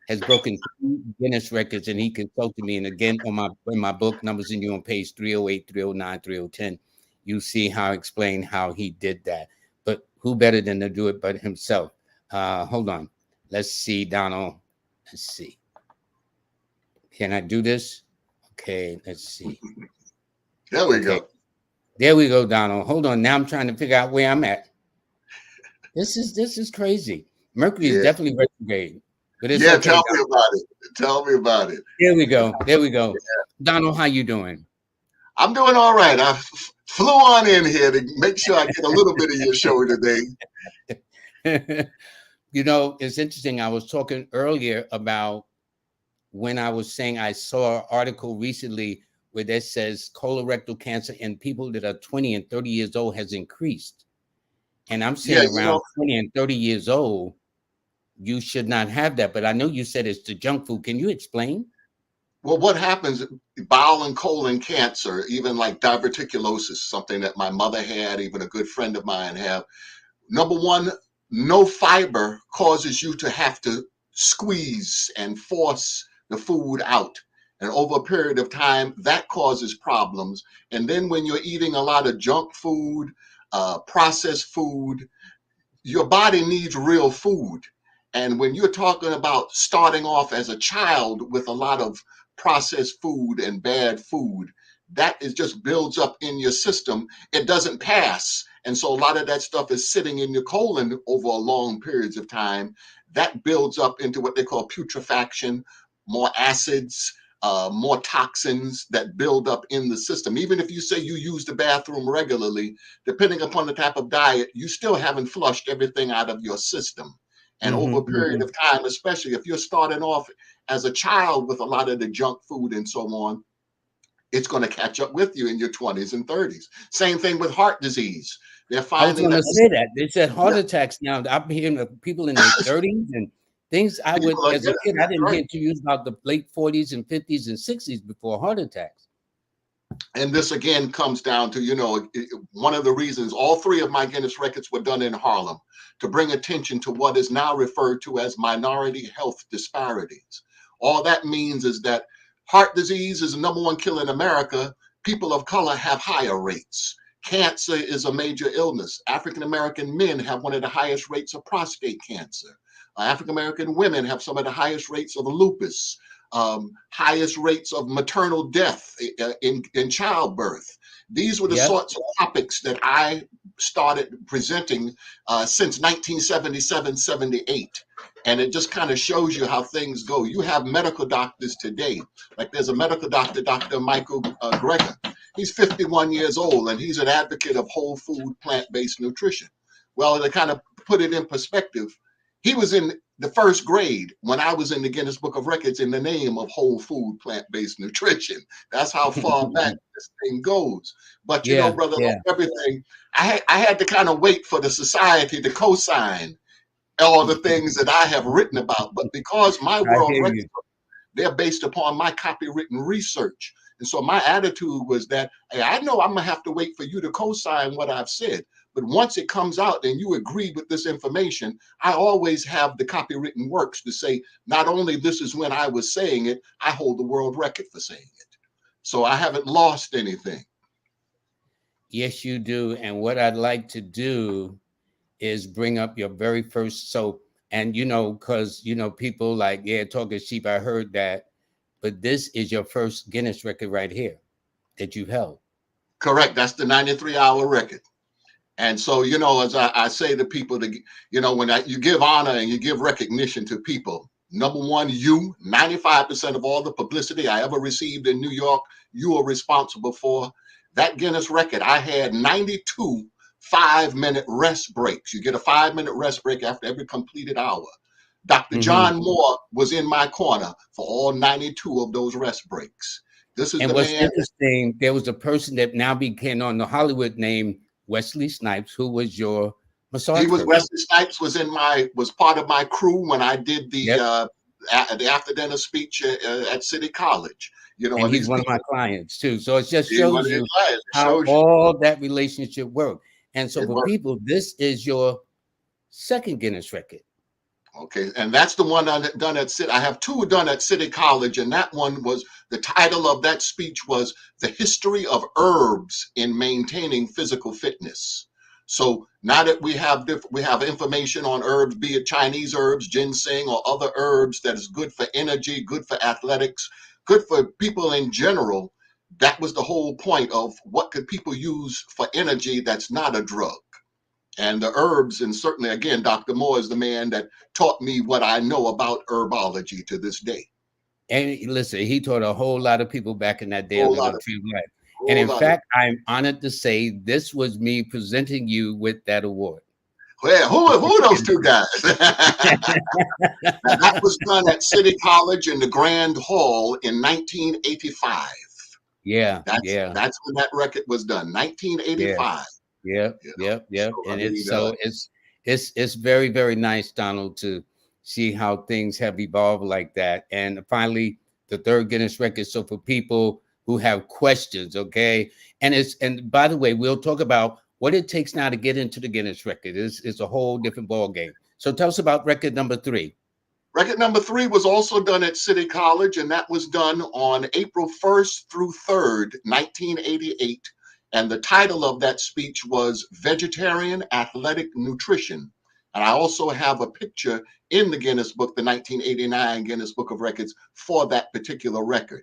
has broken 3 Guinness records, and he consulted me. And again, in my book, Numbers in You, on page 308, 309, 3010, you see how I explain how he did that. But who better than to do it but himself? Hold on. Let's see, Donald. Let's see. Can I do this? Okay, let's see. There we go. There we go, Donald. Hold on. Now I'm trying to figure out where I'm at. This is crazy. Mercury is definitely retrograde. But it's okay. Tell me about it. Tell me about it. There we go. There we go. Donald, how you doing? I'm doing all right. I flew on in here to make sure I get a little bit of your show today. It's interesting. I was talking earlier about when I was saying I saw an article recently where that says colorectal cancer in people that are 20 and 30 years old has increased. And I'm saying around 20 and 30 years old, you should not have that. But I know you said it's the junk food. Can you explain? Well, what happens, bowel and colon cancer, even like diverticulosis, something that my mother had, even a good friend of mine have. Number one, no fiber causes you to have to squeeze and force the food out. And over a period of time, that causes problems. And then when you're eating a lot of junk food, processed food, your body needs real food. And when you're talking about starting off as a child with a lot of processed food and bad food, that is just builds up in your system. It doesn't pass. And so a lot of that stuff is sitting in your colon over a long periods of time. That builds up into what they call putrefaction, more acids, more toxins that build up in the system. Even if you say you use the bathroom regularly, depending upon the type of diet, you still haven't flushed everything out of your system. And over a period of time, especially if you're starting off as a child with a lot of the junk food and so on, it's going to catch up with you in your 20s and 30s. Same thing with heart disease. They're I was finding going that to say that. They said heart yeah, attacks now. I'm hearing of people in their 30s and things I would, people are as a getting, kid, I that's didn't right. hear to use about the late 40s and 50s and 60s before heart attacks. And this again comes down to, one of the reasons all three of my Guinness records were done in Harlem to bring attention to what is now referred to as minority health disparities. All that means is that heart disease is the number one killer in America. People of color have higher rates. Cancer is a major illness. African American men have one of the highest rates of prostate cancer. African American women have some of the highest rates of lupus, highest rates of maternal death in childbirth. These were the Yep. sorts of topics that I started presenting since 1977, 78. And it just kind of shows you how things go. You have medical doctors today, like there's a medical doctor, Dr. Michael Greger. He's 51 years old and he's an advocate of whole food, plant-based nutrition. Well, to kind of put it in perspective, he was in the first grade when I was in the Guinness Book of Records in the name of whole food, plant-based nutrition. That's how far back this thing goes. But Yeah. brother, like Yeah. everything, I had to kind of wait for the society to co-sign all the things that I have written about. But because my I world hear records, you. they're based upon my copywritten research. And so my attitude was that, hey, I know I'm gonna have to wait for you to co-sign what I've said. But once it comes out and you agree with this information, I always have the copywritten works to say, not only this is when I was saying it, I hold the world record for saying it. So I haven't lost anything. Yes, you do. And what I'd like to do is bring up your very first. So, and because people like, yeah, talking sheep, I heard that, but this is your first Guinness record right here that you've held. Correct. That's the 93-hour record. And so, as I say to people, when you give honor and you give recognition to people, number one, 95% of all the publicity I ever received in New York, you are responsible for. That Guinness record, I had 92 5-minute rest breaks. You get a 5-minute rest break after every completed hour. Dr. Mm-hmm. John Moore was in my corner for all 92 of those rest breaks. This is And the what's man. interesting, there was a person that now became on the Hollywood named Wesley Snipes, who was your He massage was person. Wesley Snipes was part of my crew when I did the Yep. the after dinner speech at City College. And And he's these one of my people, clients too. So it just he was shows in you class. It how shows you all that relationship worked. And so it for worked. people, this is your second Guinness record. Okay, and that's the one done at City. I have two done at City College, and that one was the title of that speech was "The History of Herbs in Maintaining Physical Fitness." So now that we have information on herbs, be it Chinese herbs, ginseng, or other herbs that is good for energy, good for athletics, good for people in general. That was the whole point of what could people use for energy that's not a drug. And the herbs, and certainly, again, Dr. Moore is the man that taught me what I know about herbology to this day. And listen, he taught a whole lot of people back in that day Whole under lot the of, tree of life. And whole in lot of. fact, I'm honored to say this was me presenting you with that award. Well, who are those two guys? Now, that was done at City College in the Grand Hall in 1985. Yeah, That's yeah, that's when that record was done, yeah. 1985. Yep, yep, So yep. I And mean, it's very, very nice, Donald, to see how things have evolved like that. And finally, the third Guinness record. So for people who have questions, okay. And by the way, we'll talk about what it takes now to get into the Guinness record. It's a whole different ball game. So tell us about record number 3. record number 3 was also done at City College, and that was done on April 1st through 3rd, 1988. And the title of that speech was Vegetarian Athletic Nutrition. And I also have a picture in the Guinness Book, the 1989 Guinness Book of Records, for that particular record.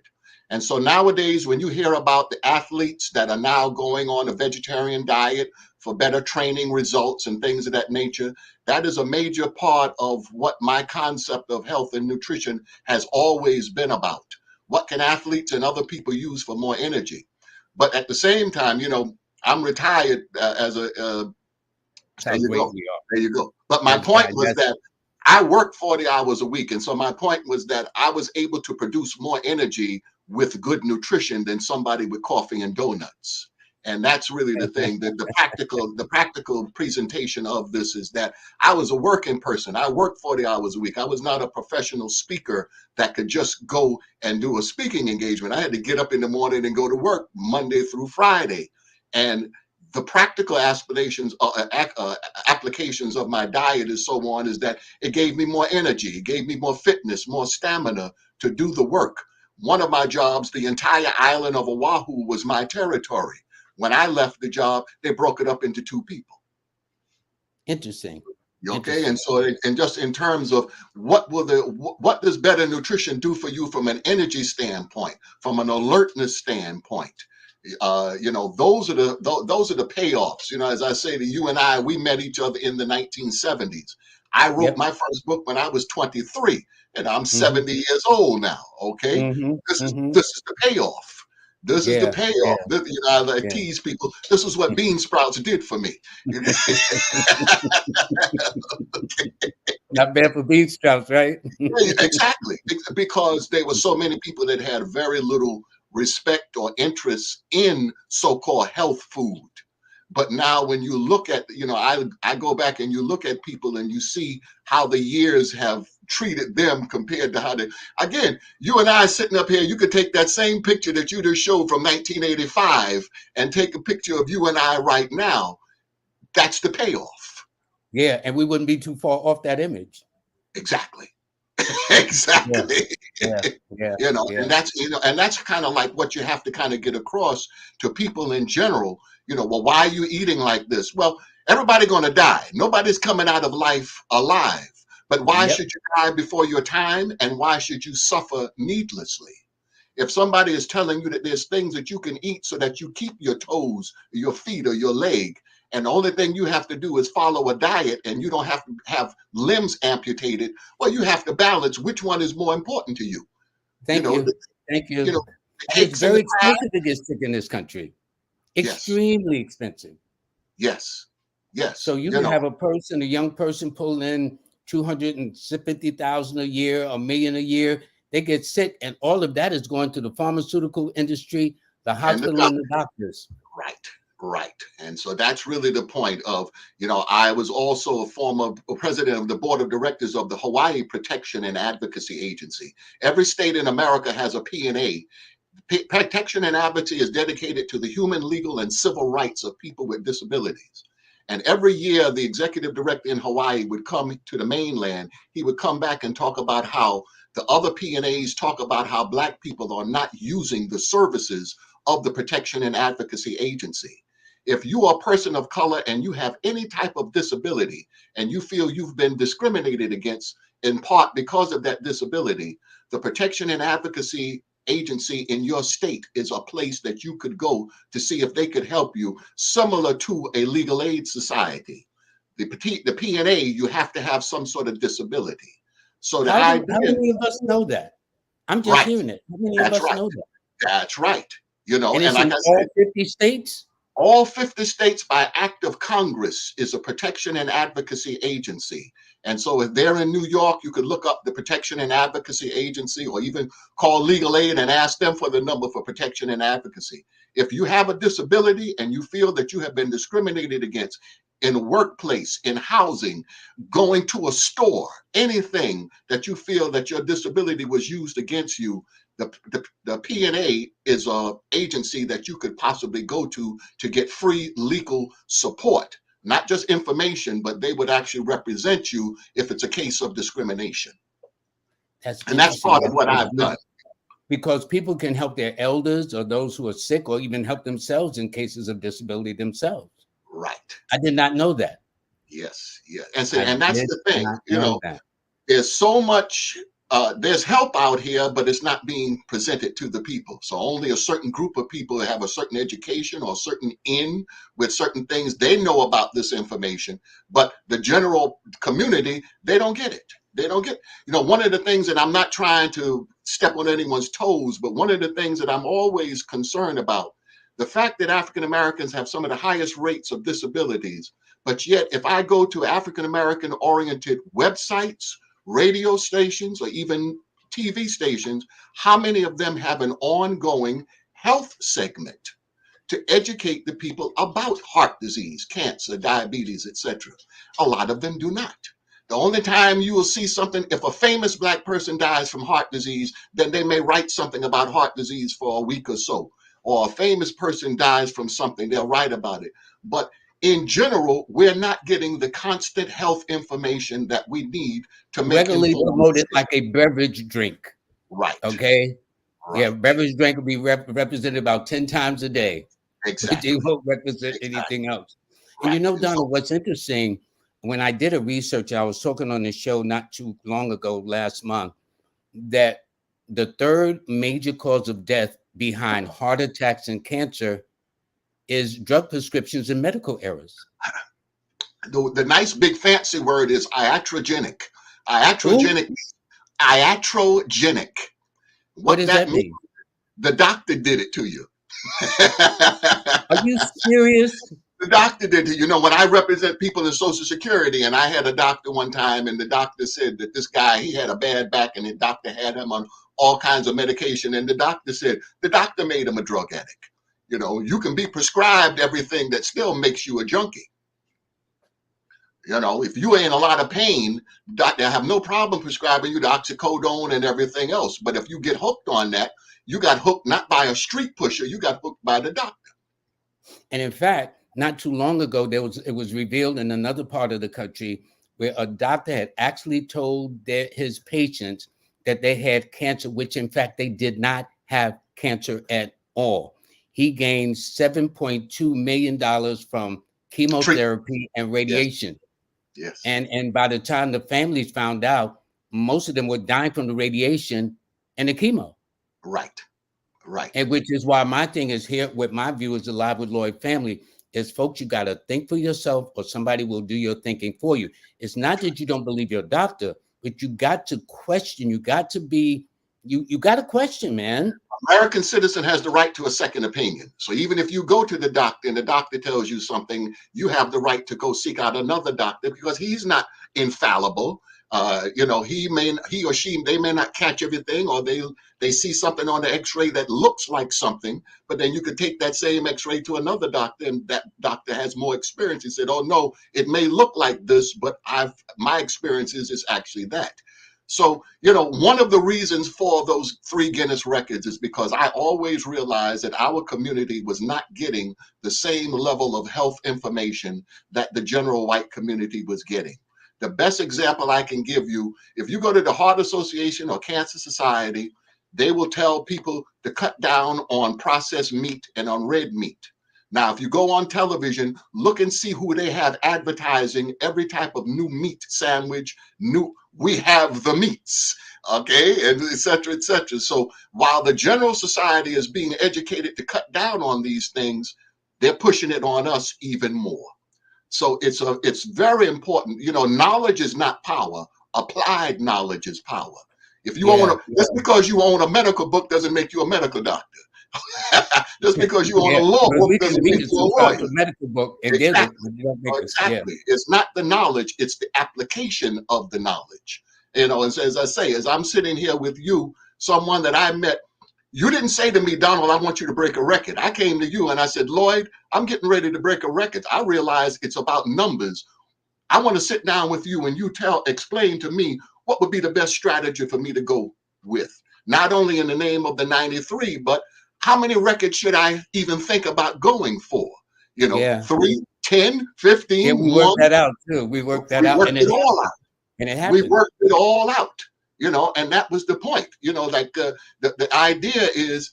And so nowadays, when you hear about the athletes that are now going on a vegetarian diet for better training results and things of that nature, that is a major part of what my concept of health and nutrition has always been about. What can athletes and other people use for more energy? But at the same time, I'm retired as a, That's there how you great go. we are. There you go. But my That's point God. was that I work 40 hours a week. And so my point was that I was able to produce more energy with good nutrition than somebody with coffee and donuts. And that's really the thing. The practical presentation of this is that I was a working person. I worked 40 hours a week. I was not a professional speaker that could just go and do a speaking engagement. I had to get up in the morning and go to work Monday through Friday. And the practical applications of my diet and so on is that it gave me more energy. It gave me more fitness, more stamina to do the work. One of my jobs, the entire island of Oahu was my territory. When I left the job, they broke it up into 2 people. Interesting. Okay, and so, and just in terms of what does better nutrition do for you from an energy standpoint, from an alertness standpoint? Those are the payoffs. As I say to you and I, we met each other in the 1970s. I wrote my first book when I was 23, and I'm 70 years old now. Okay, this is the payoff. This is the payoff. I tease people. This is what bean sprouts did for me. Not bad for bean sprouts, right? Exactly, because there were so many people that had very little respect or interest in so-called health food. But now when you look at, I go back and you look at people and you see how the years have treated them compared to how they, again, you and I sitting up here, you could take that same picture that you just showed from 1985 and take a picture of you and I right now. That's the payoff. Yeah, and we wouldn't be too far off that image. Exactly. Exactly. Yeah. And that's kind of like what you have to kind of get across to people in general. Well, why are you eating like this? Well, everybody going to die. Nobody's coming out of life alive. But why should you die before your time? And why should you suffer needlessly? If somebody is telling you that there's things that you can eat so that you keep your toes, your feet, or your leg, and the only thing you have to do is follow a diet and you don't have to have limbs amputated, well, you have to balance which one is more important to you. Thank you. It's very expensive to get sick in this country. Extremely expensive. Yes. So you can have a young person pull in $250,000 a year, $1 million a year. They get sick, and all of that is going to the pharmaceutical industry, the hospital, and the doctors. Right. And so that's really the point of, I was also a former president of the board of directors of the Hawaii Protection and Advocacy Agency. Every state in America has a P&A. Protection and Advocacy is dedicated to the human, legal, and civil rights of people with disabilities. And every year, the executive director in Hawaii would come to the mainland. He would come back and talk about how the other P&As talk about how Black people are not using the services of the Protection and Advocacy Agency. If you are a person of color and you have any type of disability and you feel you've been discriminated against in part because of that disability, the Protection and Advocacy Agency in your state is a place that you could go to see if they could help you, similar to a legal aid society. The P&A, you have to have some sort of disability. So how many of us know that? I'm just hearing it. How many of us know that? That's right. And it's like in all 50 states? All 50 states by act of Congress is a protection and advocacy agency. And so if they're in New York, you could look up the Protection and Advocacy Agency or even call legal aid and ask them for the number for protection and advocacy. If you have a disability and you feel that you have been discriminated against in a workplace, in housing, going to a store, anything that you feel that your disability was used against you, the P&A is an agency that you could possibly go to get free legal support, not just information, but they would actually represent you if it's a case of discrimination. And that's part of what I've done. Because people can help their elders or those who are sick or even help themselves in cases of disability themselves. Right. I did not know that. Yes. And that's the thing, there's so much, there's help out here, but it's not being presented to the people. So only a certain group of people have a certain education or a certain with certain things, they know about this information, but the general community, they don't get it. One of the things that I'm not trying to step on anyone's toes, but one of the things that I'm always concerned about, the fact that African Americans have some of the highest rates of disabilities, but yet if I go to African American oriented websites, radio stations, or even TV stations, how many of them have an ongoing health segment to educate the people about heart disease, cancer, diabetes, etc.? A lot of them do not. The only time you will see something, if a famous Black person dies from heart disease, then they may write something about heart disease for a week or so. Or a famous person dies from something, they'll write about it. But in general, we're not getting the constant health information that we need to make Regularly informed promoted decisions. like a beverage drink. Right, Okay. Yeah, right, beverage drink will be represented about 10 times a day, but they exactly, won't represent exactly, anything else. And right. And Donald, so, what's interesting, when I did a research, I was talking on the show not too long ago, last month, that the third major cause of death behind heart attacks and cancer is drug prescriptions and medical errors. the nice big fancy word is iatrogenic. Who? Iatrogenic, iatrogenic. What What does that that means, mean? the doctor did it to you. Are you serious? The doctor did it. You know, when I represent people in Social Security, and I had a doctor one time, and the doctor said that this guy, he had a bad back, and the doctor had him on all kinds of medication. And the doctor said, the doctor made him a drug addict. You know, you can be prescribed everything that still makes you a junkie. You know, if you ain't a lot of pain, doctor have no problem prescribing you the oxycodone and everything else. But if you get hooked on that, you got hooked not by a street pusher, you got hooked by the doctor. And in fact, not too long ago, it was revealed in another part of the country where a doctor had actually told his patients that they had cancer, which in fact they did not have cancer at all. He gained $7.2 million from Treat. chemotherapy and Yes, radiation. yes. And by the time the families found out, most of them were dying from the radiation and the chemo. Right, right. And which is why my thing is here with my viewers, the Live with Lloyd family, is folks, you got to think for yourself or somebody will do your thinking for you. It's not that you don't believe your doctor, but you got to question. You got to be, you got to question, man. American citizen has the right to a second opinion. So even if you go to the doctor and the doctor tells you something, you have the right to go seek out another doctor because he's not infallible. You know, he or she, they may not catch everything, or they see something on the X-ray that looks like something, but then you could take that same X-ray to another doctor, and that doctor has more experience. He said, "Oh no, it may look like this, but my experience is actually that." So, you know, one of the reasons for those 3 Guinness records is because I always realized that our community was not getting the same level of health information that the general white community was getting. The best example I can give you, if you go to the Heart Association or Cancer Society, they will tell people to cut down on processed meat and on red meat. Now, if you go on television, look and see who they have advertising every type of new meat sandwich, we have the meats, okay, and et cetera, et cetera. So while the general society is being educated to cut down on these things, they're pushing it on us even more. So it's very important. You know, knowledge is not power. Applied knowledge is power. If you own Yeah, just because you own a medical book doesn't make you a medical doctor. Just because you own a yeah. law But book we can doesn't we make can you a subscribe to lawyer. a medical book and get it, Exactly. but you don't make us. Yeah, Exactly. It's not the knowledge, it's the application of the knowledge. You know, as I say, as I'm sitting here with you, someone that I met, you didn't say to me, Donald, I want you to break a record. I came to you and I said, Lloyd, I'm getting ready to break a record. I realize it's about numbers. I want to sit down with you and you explain to me what would be the best strategy for me to go with. Not only in the name of the 93, but how many records should I even think about going for? You know, yeah, 3, 10, yeah. 15, We worked 1. that out too. We worked that We out, worked it all out. and it We happened. worked it all out, you know, and that was the point. You know, like the idea is,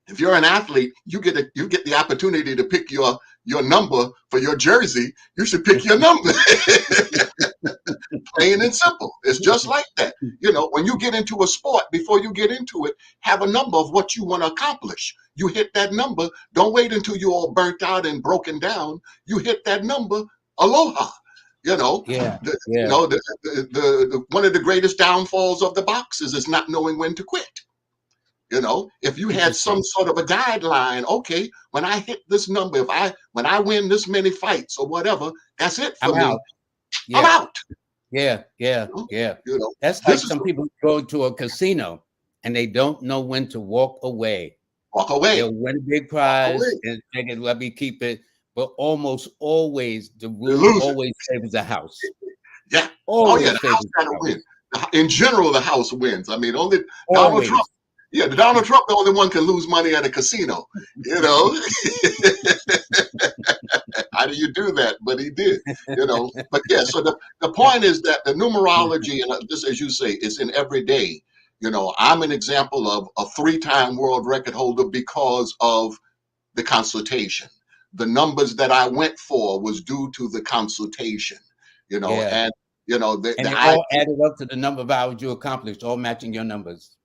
if you're an athlete, you get the opportunity to pick your number for your jersey. You should pick your number. Plain and simple. It's just like that. You know, when you get into a sport, before you get into it, have a number of what you want to accomplish. You hit that number. Don't wait until you're all burnt out and broken down. You hit that number. Aloha. You know, Yeah, you yeah. know, one of the greatest downfalls of the boxers is not knowing when to quit. You know, if you had some Interesting. sort of a guideline, okay, when I hit this number, when I win this many fights or whatever, that's it for I'm me. out. I'm Yeah. out. Yeah, yeah, yeah. You know, That's like this is some people go to a casino and they don't know when to walk away. walk away, They'll win a big walk away. prize and think, let me keep it. But almost always, the They rule lose it. always favors the house. Yeah. Oh yeah, Always the house favors got to the win. house. In general, the house wins. I mean, only Donald Trump. Always. Yeah, the Donald Trump, the only one can lose money at a casino. You know, how do you do that? But he did. You know, but yeah. So the point is that the numerology, and just as you say, is in every day. You know, I'm an example of a 3-time world record holder because of the consultation. The numbers that I went for was due to the consultation. You know, Yeah. and you know And it I all added up to the number of hours you accomplished, all matching your numbers.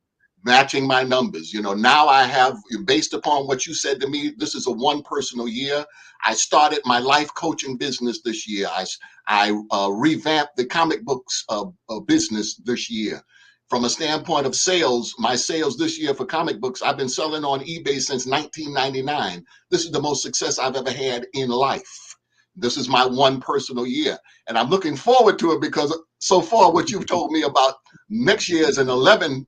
matching my numbers. You know, now I have, based upon what you said to me, this is a one personal year. I started my life coaching business this year. I revamped the comic books business this year. From a standpoint of sales, my sales this year for comic books, I've been selling on eBay since 1999. This is the most success I've ever had in life. This is my one personal year. And I'm looking forward to it because so far what you've told me about next year is an 11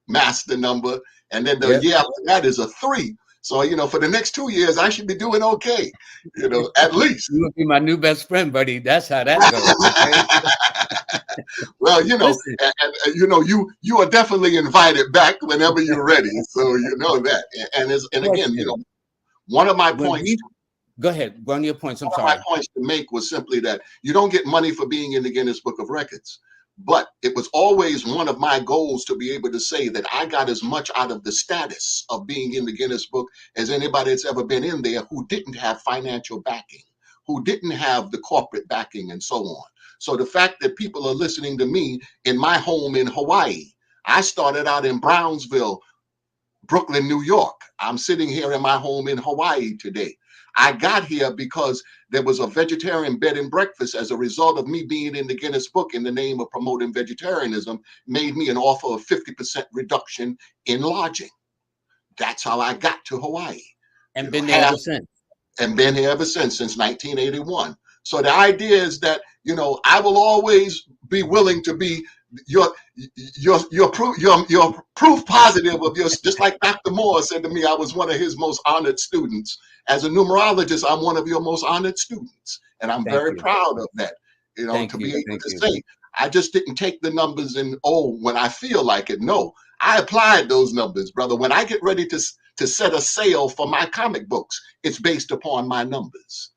master number, and then the Yep. year after that is a 3. So, you know, for the next 2 years, I should be doing okay, you know, at least. You would be my new best friend, buddy. That's how that goes. Okay. Well, you know, Listen, you know, you are definitely invited back whenever you're ready. So you know that. And again, you question. know, one of my When points we go ahead, run your points. I'm one of my sorry. points to make was simply that you don't get money for being in the Guinness Book of Records. But it was always one of my goals to be able to say that I got as much out of the status of being in the Guinness Book as anybody that's ever been in there who didn't have financial backing, who didn't have the corporate backing, and so on. So the fact that people are listening to me in my home in Hawaii, I started out in Brownsville, Brooklyn, New York. I'm sitting here in my home in Hawaii today. I got here because there was a vegetarian bed and breakfast as a result of me being in the Guinness Book in the name of promoting vegetarianism, made me an offer of 50% reduction in lodging. That's how I got to Hawaii. You And know, been there ever since. and been here ever since 1981. So the idea is that, you know, I will always be willing to be your your proof positive of your, just like Dr. Moore said to me, I was one of his most honored students. As a numerologist, I'm one of your most honored students, and I'm Thank very you. proud of that. You know, Thank to you. be able Thank to you. say I just didn't take the numbers and, oh, when I feel like it. No, I applied those numbers, brother. When I get ready to set a sale for my comic books, it's based upon my numbers.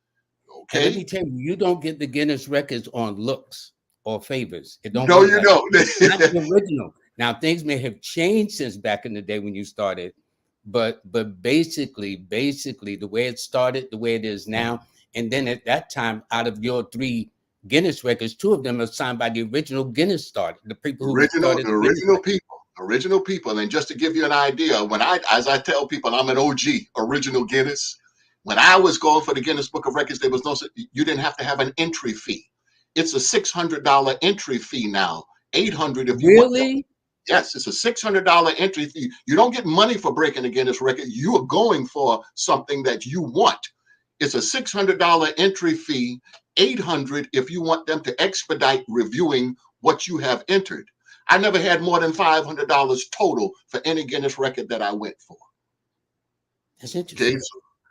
And let Okay? me tell you, you don't get the Guinness records on looks or favors. It don't No, work you like don't. not the original. Now things may have changed since back in the day when you started, but basically the way it started, the way it is now, and then at that time, out of your 3 Guinness records, 2 of them are signed by the original Guinness started, the people who started The the Guinness original record. people. Original people. And just to give you an idea, as I tell people, I'm an OG, original Guinness. When I was going for the Guinness Book of Records, there was no, you didn't have to have an entry fee. It's a $600 entry fee now, 800 if you want them. Really? Yes, it's a $600 entry fee. You don't get money for breaking a Guinness record. You are going for something that you want. It's a $600 entry fee, 800 if you want them to expedite reviewing what you have entered. I never had more than $500 total for any Guinness record that I went for. That's Okay, interesting.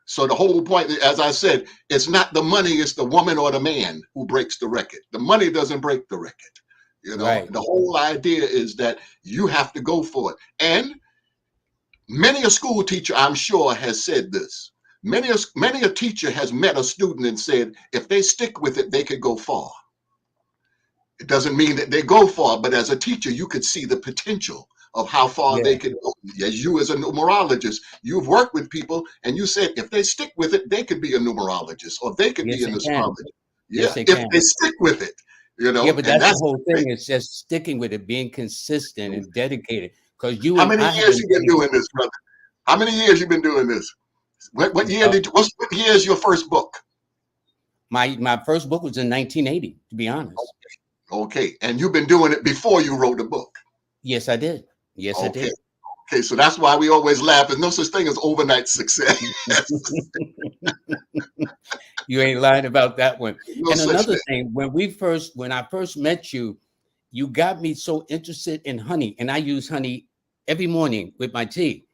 so the whole point, as I said, it's not the money, it's the woman or the man who breaks the record. The money doesn't break the record. You know, Right. the whole idea is that you have to go for it. And many a school teacher, I'm sure, has said this. Many a teacher has met a student and said, if they stick with it, they could go far. It doesn't mean that they go far, but as a teacher, you could see the potential of how far Yeah. they could go. As you, as a numerologist, you've worked with people, and you said if they stick with it, they could be a numerologist or they could be Yes, an they can. astrologer. Yes, Yeah, they if can. they stick with it, you Yeah, know, but and that's the that's whole the thing. thing. It's just sticking with it, being consistent and dedicated. Because you How and many I have years been you been doing dedicated. this, brother? How many years you been doing this? What year is your first book? My first book was in 1980, to be honest. Okay, and you've been doing it before you wrote the book. Yes, I did. Yes, I Okay, did. okay, so that's why we always laugh. There's no such thing as overnight success. You ain't lying about that one. No And such another thing. thing, when I first met you, you got me so interested in honey, and I use honey every morning with my tea.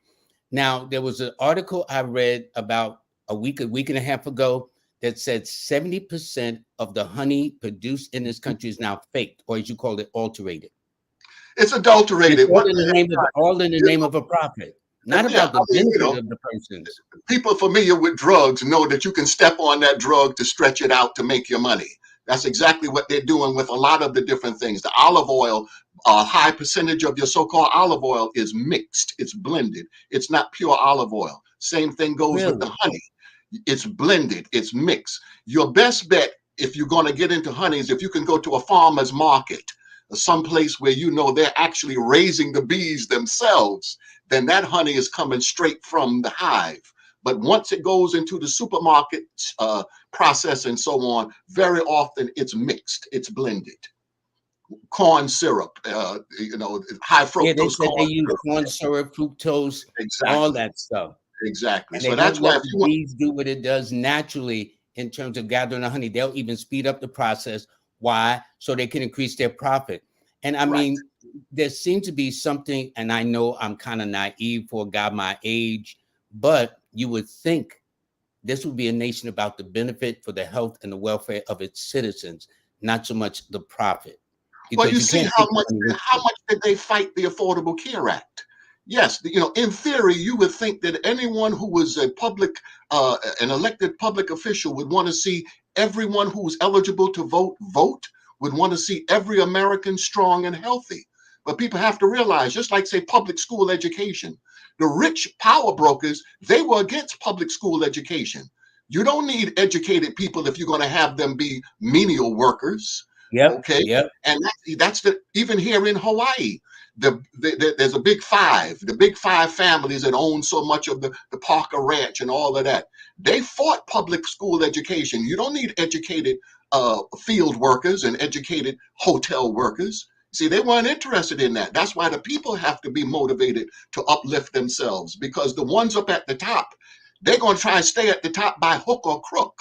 Now, there was an article I read about a week and a half ago that said 70% of the honey produced in this country is now faked, or as you call it, alterated. It's It's adulterated. What the heck? all in the You name of a profit, know? not Yeah, about I the mean, benefit of the persons. people familiar with drugs know that you can step on that drug to stretch it out to make your money. That's exactly what they're doing with a lot of the different things. The olive oil, a high percentage of your so-called olive oil is mixed. It's blended. It's not pure olive oil. Same thing goes with the Really? honey. It's blended. It's mixed. Your best bet, if you're going to get into honey, is if you can go to a farmer's market, someplace where you know they're actually raising the bees themselves, then that honey is coming straight from the hive. But once it goes into the supermarket process and so on, very often it's mixed, it's blended. Corn syrup, high Yeah, they fructose said they corn use syrup. corn syrup, fructose, all Exactly, that stuff. exactly. And they So that's won't why let if the you want, bees do what it does naturally in terms of gathering the honey. They'll even speed up the process. Why? So they can increase their profit. And I right. mean, there seems to be something, and I know I'm kind of naive for a guy my age, but you would think this would be a nation about the benefit for the health and the welfare of its citizens, not so much the profit. Well, Because you you see can't take the money with how you. much did they fight the Affordable Care Act? Yes, in theory, you would think that anyone who was an elected public official would want to see everyone who's eligible to vote, would want to see every American strong and healthy. But people have to realize, just like say public school education, the rich power brokers, they were against public school education. You don't need educated people if you're going to have them be menial workers. Yep, Okay, yep. and that's even here in Hawaii. There's a big five, the big five families that own so much of the Parker Ranch and all of that. They fought public school education. You don't need educated field workers and educated hotel workers. See, they weren't interested in that. That's why the people have to be motivated to uplift themselves, because the ones up at the top, they're going to try and stay at the top by hook or crook.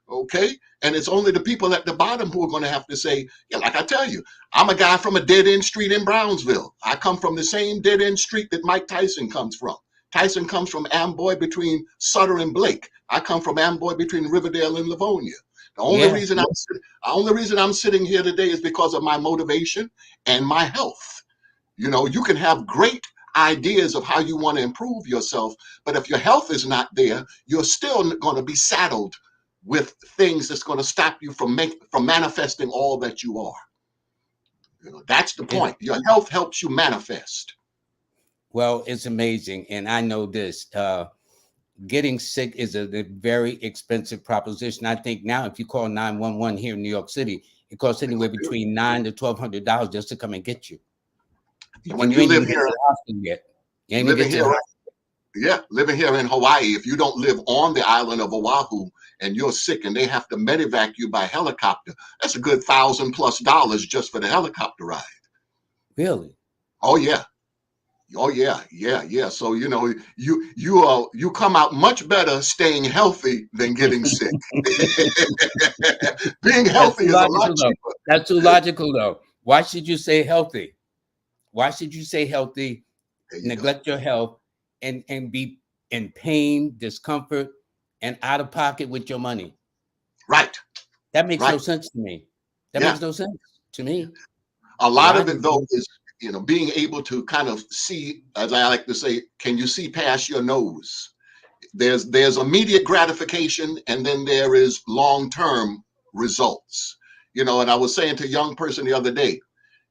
Okay, and it's only the people at the bottom who are going to have to say, yeah, like I tell you, I'm a guy from a dead end street in Brownsville. I come from the same dead end street that Mike Tyson comes from. Tyson comes from Amboy between Sutter and Blake. I come from Amboy between Riverdale and Livonia. The only Yeah, reason yeah. I'm sitting here today is because of my motivation and my health. You can have great ideas of how you want to improve yourself, but if your health is not there, you're still going to be saddled with things that's going to stop you from manifesting all that you are. That's the It, point. Your health helps you manifest. well, it's amazing. And I know this. Getting sick is a very expensive proposition. I think now, if you call 911 here in New York City, it costs anywhere between $900 to $1,200 just to come and get you. When And you you ain't live even get here, to the hospital yet. You ain't even living get to the here, hospital. yeah, living here in Hawaii, if you don't live on the island of Oahu and you're sick and they have to medevac you by helicopter, that's a good $1,000+ just for the helicopter ride. Really? Oh yeah. Oh yeah, yeah, yeah. So you come out much better staying healthy than getting sick. Being That's healthy too is a lot logical, though. cheaper. That's too logical, though. Why should you say healthy? Why should you say healthy, There you go. neglect your health, and be in pain, discomfort, and out of pocket with your money? Right, That makes no right. sense to me. That Yeah. makes no sense to me. A lot of it though Logically, is being able to kind of see, as I like to say, can you see past your nose? There's immediate gratification, and then there is long-term results. And I was saying to a young person the other day,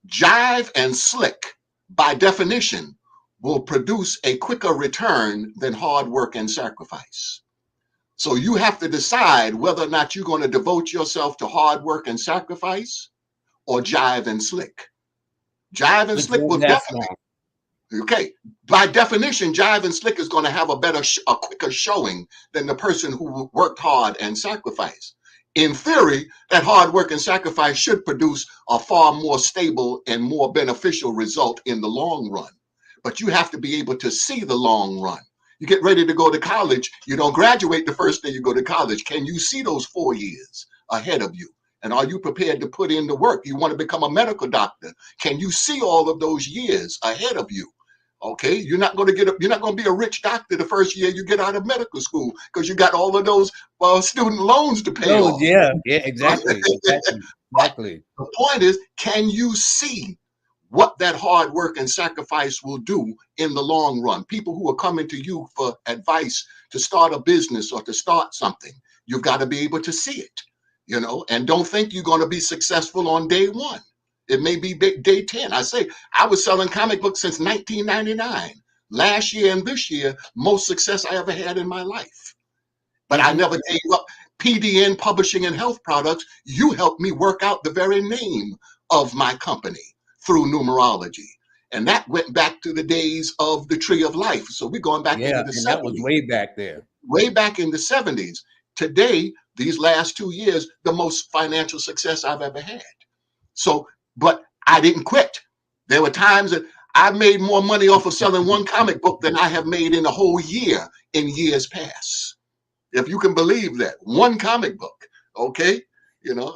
jive and slick, by definition, will produce a quicker return than hard work and sacrifice. So you have to decide whether or not you're going to devote yourself to hard work and sacrifice or jive and slick. Jive and which slick won't will last definitely, long. okay, by definition, jive and slick is going to have a quicker showing than the person who worked hard and sacrificed. In theory, that hard work and sacrifice should produce a far more stable and more beneficial result in the long run. But you have to be able to see the long run. You get ready to go to college. You don't graduate the first day you go to college. Can you see those 4 years ahead of you? And are you prepared to put in the work? You want to become a medical doctor. Can you see all of those years ahead of you? Okay, you're not going to be a rich doctor the first year you get out of medical school because you got all of those student loans to pay Oh, off. yeah, exactly. But the point is, can you see what that hard work and sacrifice will do in the long run? People who are coming to you for advice to start a business or to start something, you've got to be able to see it, and don't think you're going to be successful on day one. It may be day 10. I say, I was selling comic books since 1999. Last year and this year, most success I ever had in my life. But I never gave up. PDN Publishing and Health Products, you helped me work out the very name of my company through numerology. And that went back to the days of the Tree of Life. So we're going back into the 70s. That was way back there. Way back in the 70s. Today, these last 2 years, the most financial success I've ever had. So, but I didn't quit. There were times that I made more money off of selling one comic book than I have made in a whole year in years past. If you can believe that. One comic book, okay?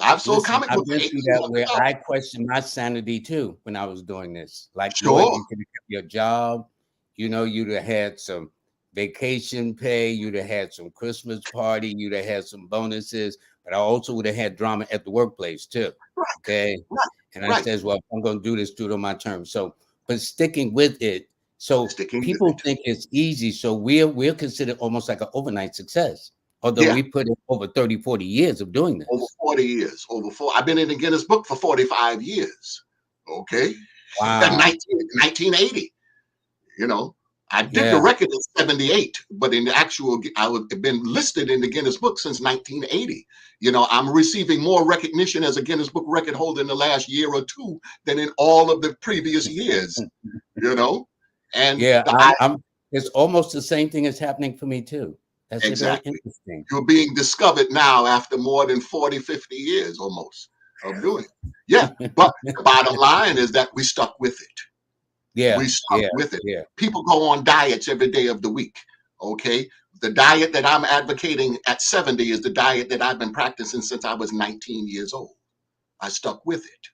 I've sold comic books. I've been through that where I questioned my sanity too when I was doing this. Like, sure. Lord, you could have kept your job. You'd have had some vacation pay. You'd have had some Christmas party. You'd have had some bonuses. But I also would have had drama at the workplace too. Right. Okay. Right. And I says, well, I'm going to do this, do it on my terms. So, but sticking with it. So people think it's easy. So we're considered almost like an overnight success. Although we put in over 30, 40 years of doing this. Over 40 years. I've been in the Guinness book for 45 years. Okay. Wow. 1980. I did the record in 78, but in the actual, I would have been listed in the Guinness book since 1980. I'm receiving more recognition as a Guinness Book record holder in the last year or two than in all of the previous years, And it's almost the same thing that's happening for me too. That's exactly very interesting. You're being discovered now after more than 40, 50 years almost of doing it. Yeah, but the bottom line is that we stuck with it. Yeah, we stuck with it. Yeah. People go on diets every day of the week. Okay, the diet that I'm advocating at 70 is the diet that I've been practicing since I was 19 years old. I stuck with it.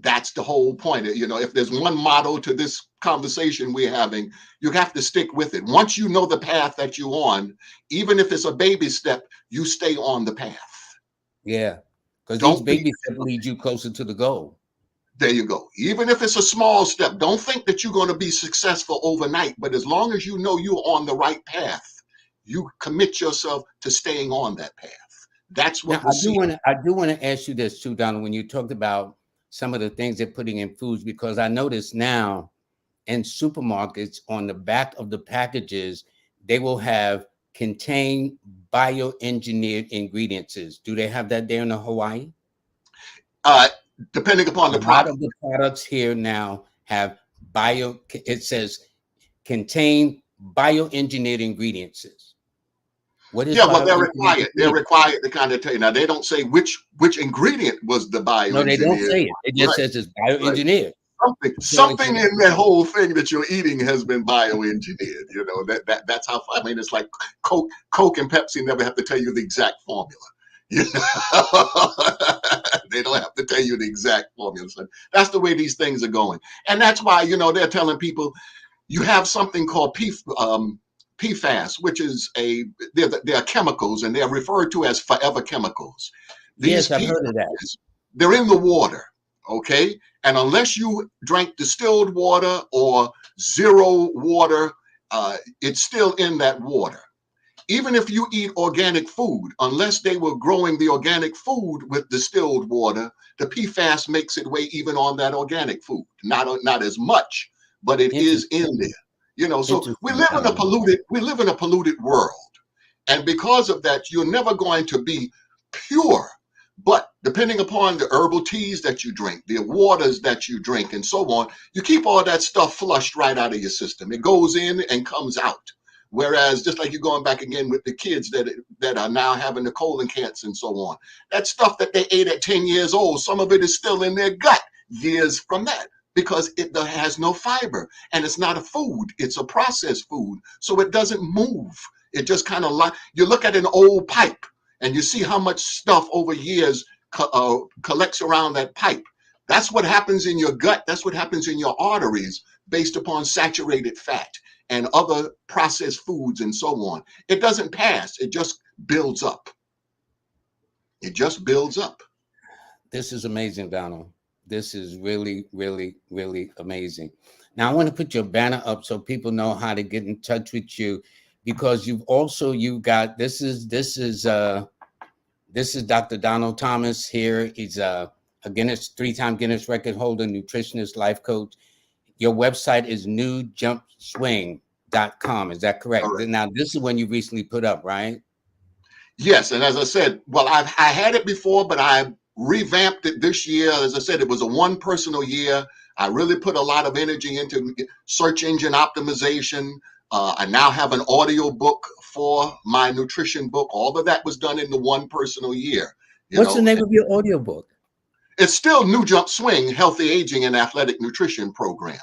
That's the whole point. If there's one motto to this conversation we're having, you have to stick with it. Once you know the path that you're on, even if it's a baby step, you stay on the path. Yeah, because these baby steps lead you closer to the goal. There you go. Even if it's a small step, don't think that you're going to be successful overnight. But as long as you know you're on the right path, you commit yourself to staying on that path. That's what I do want to ask you this too, Donald, when you talked about some of the things they're putting in foods, because I notice now in supermarkets on the back of the packages, they will have contain bioengineered ingredients. Do they have that there in Hawaii? Depending upon the product. A lot of the products here now have it says contain bioengineered ingredients. What is they're required. They're required to kind of tell you. Now, they don't say which ingredient was the bioengineered. No, they don't say it. It just says it's bioengineered. Right. Something in that whole thing that you're eating has been bioengineered. That's how. I mean, it's like Coke and Pepsi never have to tell you the exact formula. They don't have to tell you the exact formula. So that's the way these things are going, and that's why they're telling people you have something called PFAS, which is they're chemicals, and they're referred to as forever chemicals. Yes, I've heard of that. They're in the water, okay? And unless you drank distilled water or zero water, it's still in that water. Even if you eat organic food, unless they were growing the organic food with distilled water, the PFAS makes its way even on that organic food. Not as much, but it is in there. So we live in a polluted world. And because of that, you're never going to be pure. But depending upon the herbal teas that you drink, the waters that you drink, and so on, you keep all that stuff flushed right out of your system. It goes in and comes out. Whereas just like you're going back again with the kids that are now having the colon cancer and so on, that stuff that they ate at 10 years old, some of it is still in their gut years from that. because it has no fiber, and it's not a food, it's a processed food, so it doesn't move. It just kind of like, you look at an old pipe and you see how much stuff over years collects around that pipe. That's what happens in your gut, that's what happens in your arteries, based upon saturated fat and other processed foods and so on. It doesn't pass, it just builds up. It just builds up. This is amazing, Donald. This is really, really, really amazing. Now I want to put your banner up so people know how to get in touch with you, because you got this is Dr. Donald Thomas here. He's a Guinness, 3-time Guinness record holder, nutritionist, life coach. Your website is newjumpswing.com. Is that correct? Correct. Now, this is one you recently put up, right? Yes, and as I said, well, I had it before, but I revamped it this year. As I said, it was a one personal year. I really put a lot of energy into search engine optimization. I now have an audio book for my nutrition book. All of that was done in the one personal year. What's the name of your audio book? It's still New Jump Swing, Healthy Aging and Athletic Nutrition Program.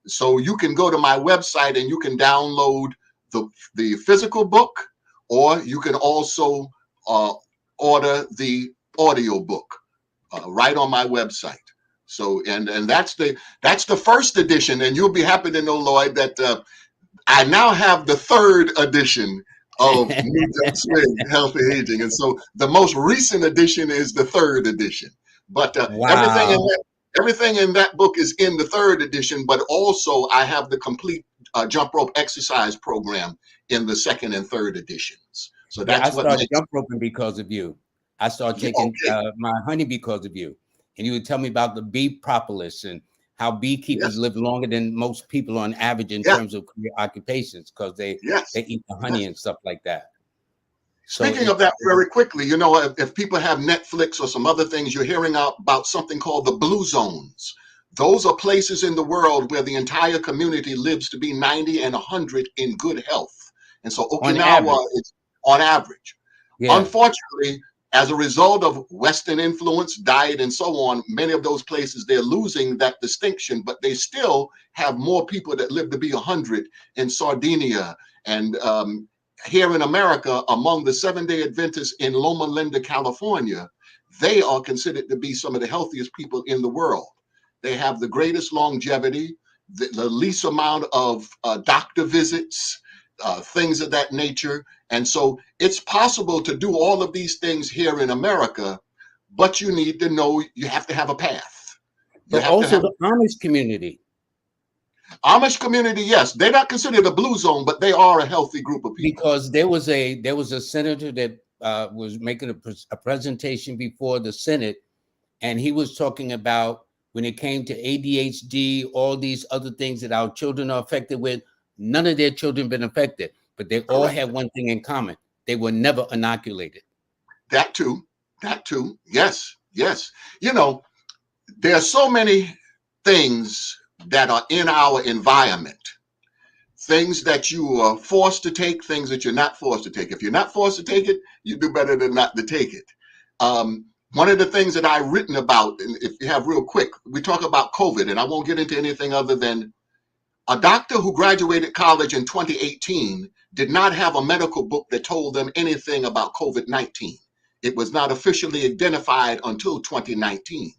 So you can go to my website and you can download the physical book, or you can also order the audio book right on my website. So and that's the first edition, and you'll be happy to know, Lloyd, that I now have the third edition of New Jump Swing, Healthy Aging, and so the most recent edition is the third edition. But Wow. everything in that book is in the third edition, but also I have the complete jump rope exercise program in the second and third editions. So Yeah, I that's what started makes jump roping because of you. I started taking okay. my honey because of you. And you would tell me about the bee propolis and how beekeepers Yes, live longer than most people on average in yeah, terms of career occupations, because they yes, eat the honey yes. and stuff like that. So Speaking of that, very quickly, if people have Netflix or some other things, you're hearing about something called the blue zones. Those are places in the world where the entire community lives to be 90 and 100 in good health. And so on average, Okinawa is on average. yeah. Unfortunately, as a result of Western influence, diet, and so on, many of those places, they're losing that distinction, but they still have more people that live to be 100 in Sardinia and here in America, among the Seventh-day Adventists in Loma Linda, California. They are considered to be some of the healthiest people in the world. They have the greatest longevity, the least amount of doctor visits, things of that nature. And so it's possible to do all of these things here in America, but you need to know you have to have a path. You But have to also have the Amish community, Amish community. Yes, they're not considered a blue zone, but they are a healthy group of people. because there was a senator that was making a presentation before the Senate, and he was talking about when it came to ADHD, all these other things that our children are affected with. None of their children been affected, but they all Correct. had one thing in common: they were never inoculated. That too. That too. Yes. Yes. You know, there are so many things that are in our environment, things that you are forced to take, things that you're not forced to take. If you're not forced to take it, you do better than not to take it. One of the things that I've written about, and if you have real quick, we talk about COVID, and I won't get into anything other than a doctor who graduated college in 2018 did not have a medical book that told them anything about COVID-19. It was not officially identified until 2019.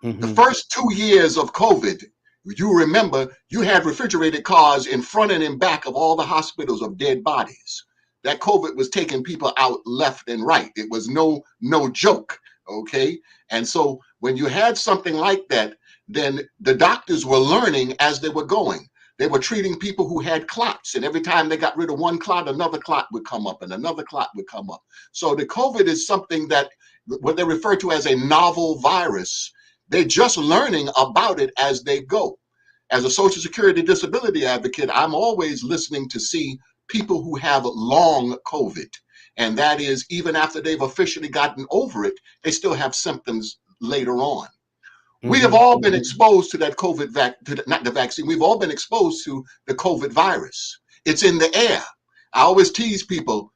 The Mm-hmm. first 2 years of COVID, you remember you had refrigerated cars in front and in back of all the hospitals of dead bodies. That COVID was taking people out left and right. It was no joke, okay? And so when you had something like that, then the doctors were learning as they were going. They were treating people who had clots, and every time they got rid of one clot, another clot would come up and another clot would come up. So the COVID is something that what they refer to as a novel virus. They're just learning about it as they go. As a Social Security disability advocate, I'm always listening to see people who have long COVID. And that is, even after they've officially gotten over it, they still have symptoms later on. We have Mm-hmm. all been exposed to that COVID, not the vaccine, we've all been exposed to the COVID virus. It's in the air. I always tease people,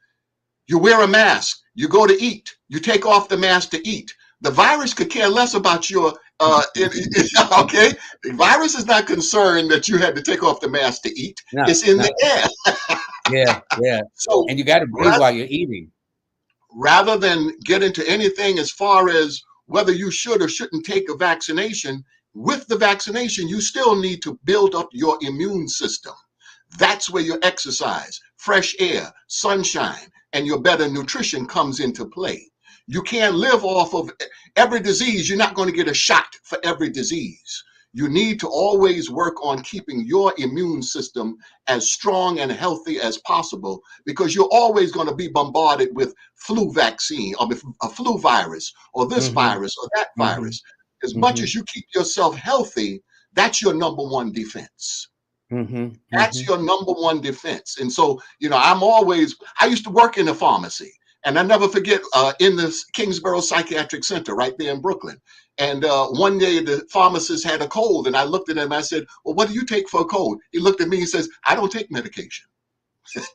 you wear a mask, you go to eat, you take off the mask to eat. The virus could care less about your Okay, the virus is not concerned that you had to take off the mask to eat. No, It's in no. the air. Yeah, yeah. So And you got to breathe while you're eating. rather than get into anything as far as whether you should or shouldn't take a vaccination, with the vaccination, you still need to build up your immune system. That's where your exercise, fresh air, sunshine, and your better nutrition comes into play. You can't live off of every disease. You're not going to get a shot for every disease. You need to always work on keeping your immune system as strong and healthy as possible, because you're always going to be bombarded with flu vaccine or a flu virus or this Mm-hmm, virus or that mm-hmm, virus. As much mm-hmm, as you keep yourself healthy, that's your number one defense. mm-hmm, mm-hmm. That's your number one defense. And so, I used to work in a pharmacy, and I never forget in the Kingsborough Psychiatric Center right there in Brooklyn. And one day the pharmacist had a cold, and I looked at him and I said, "Well, what do you take for a cold?" He looked at me and says, "I don't take medication."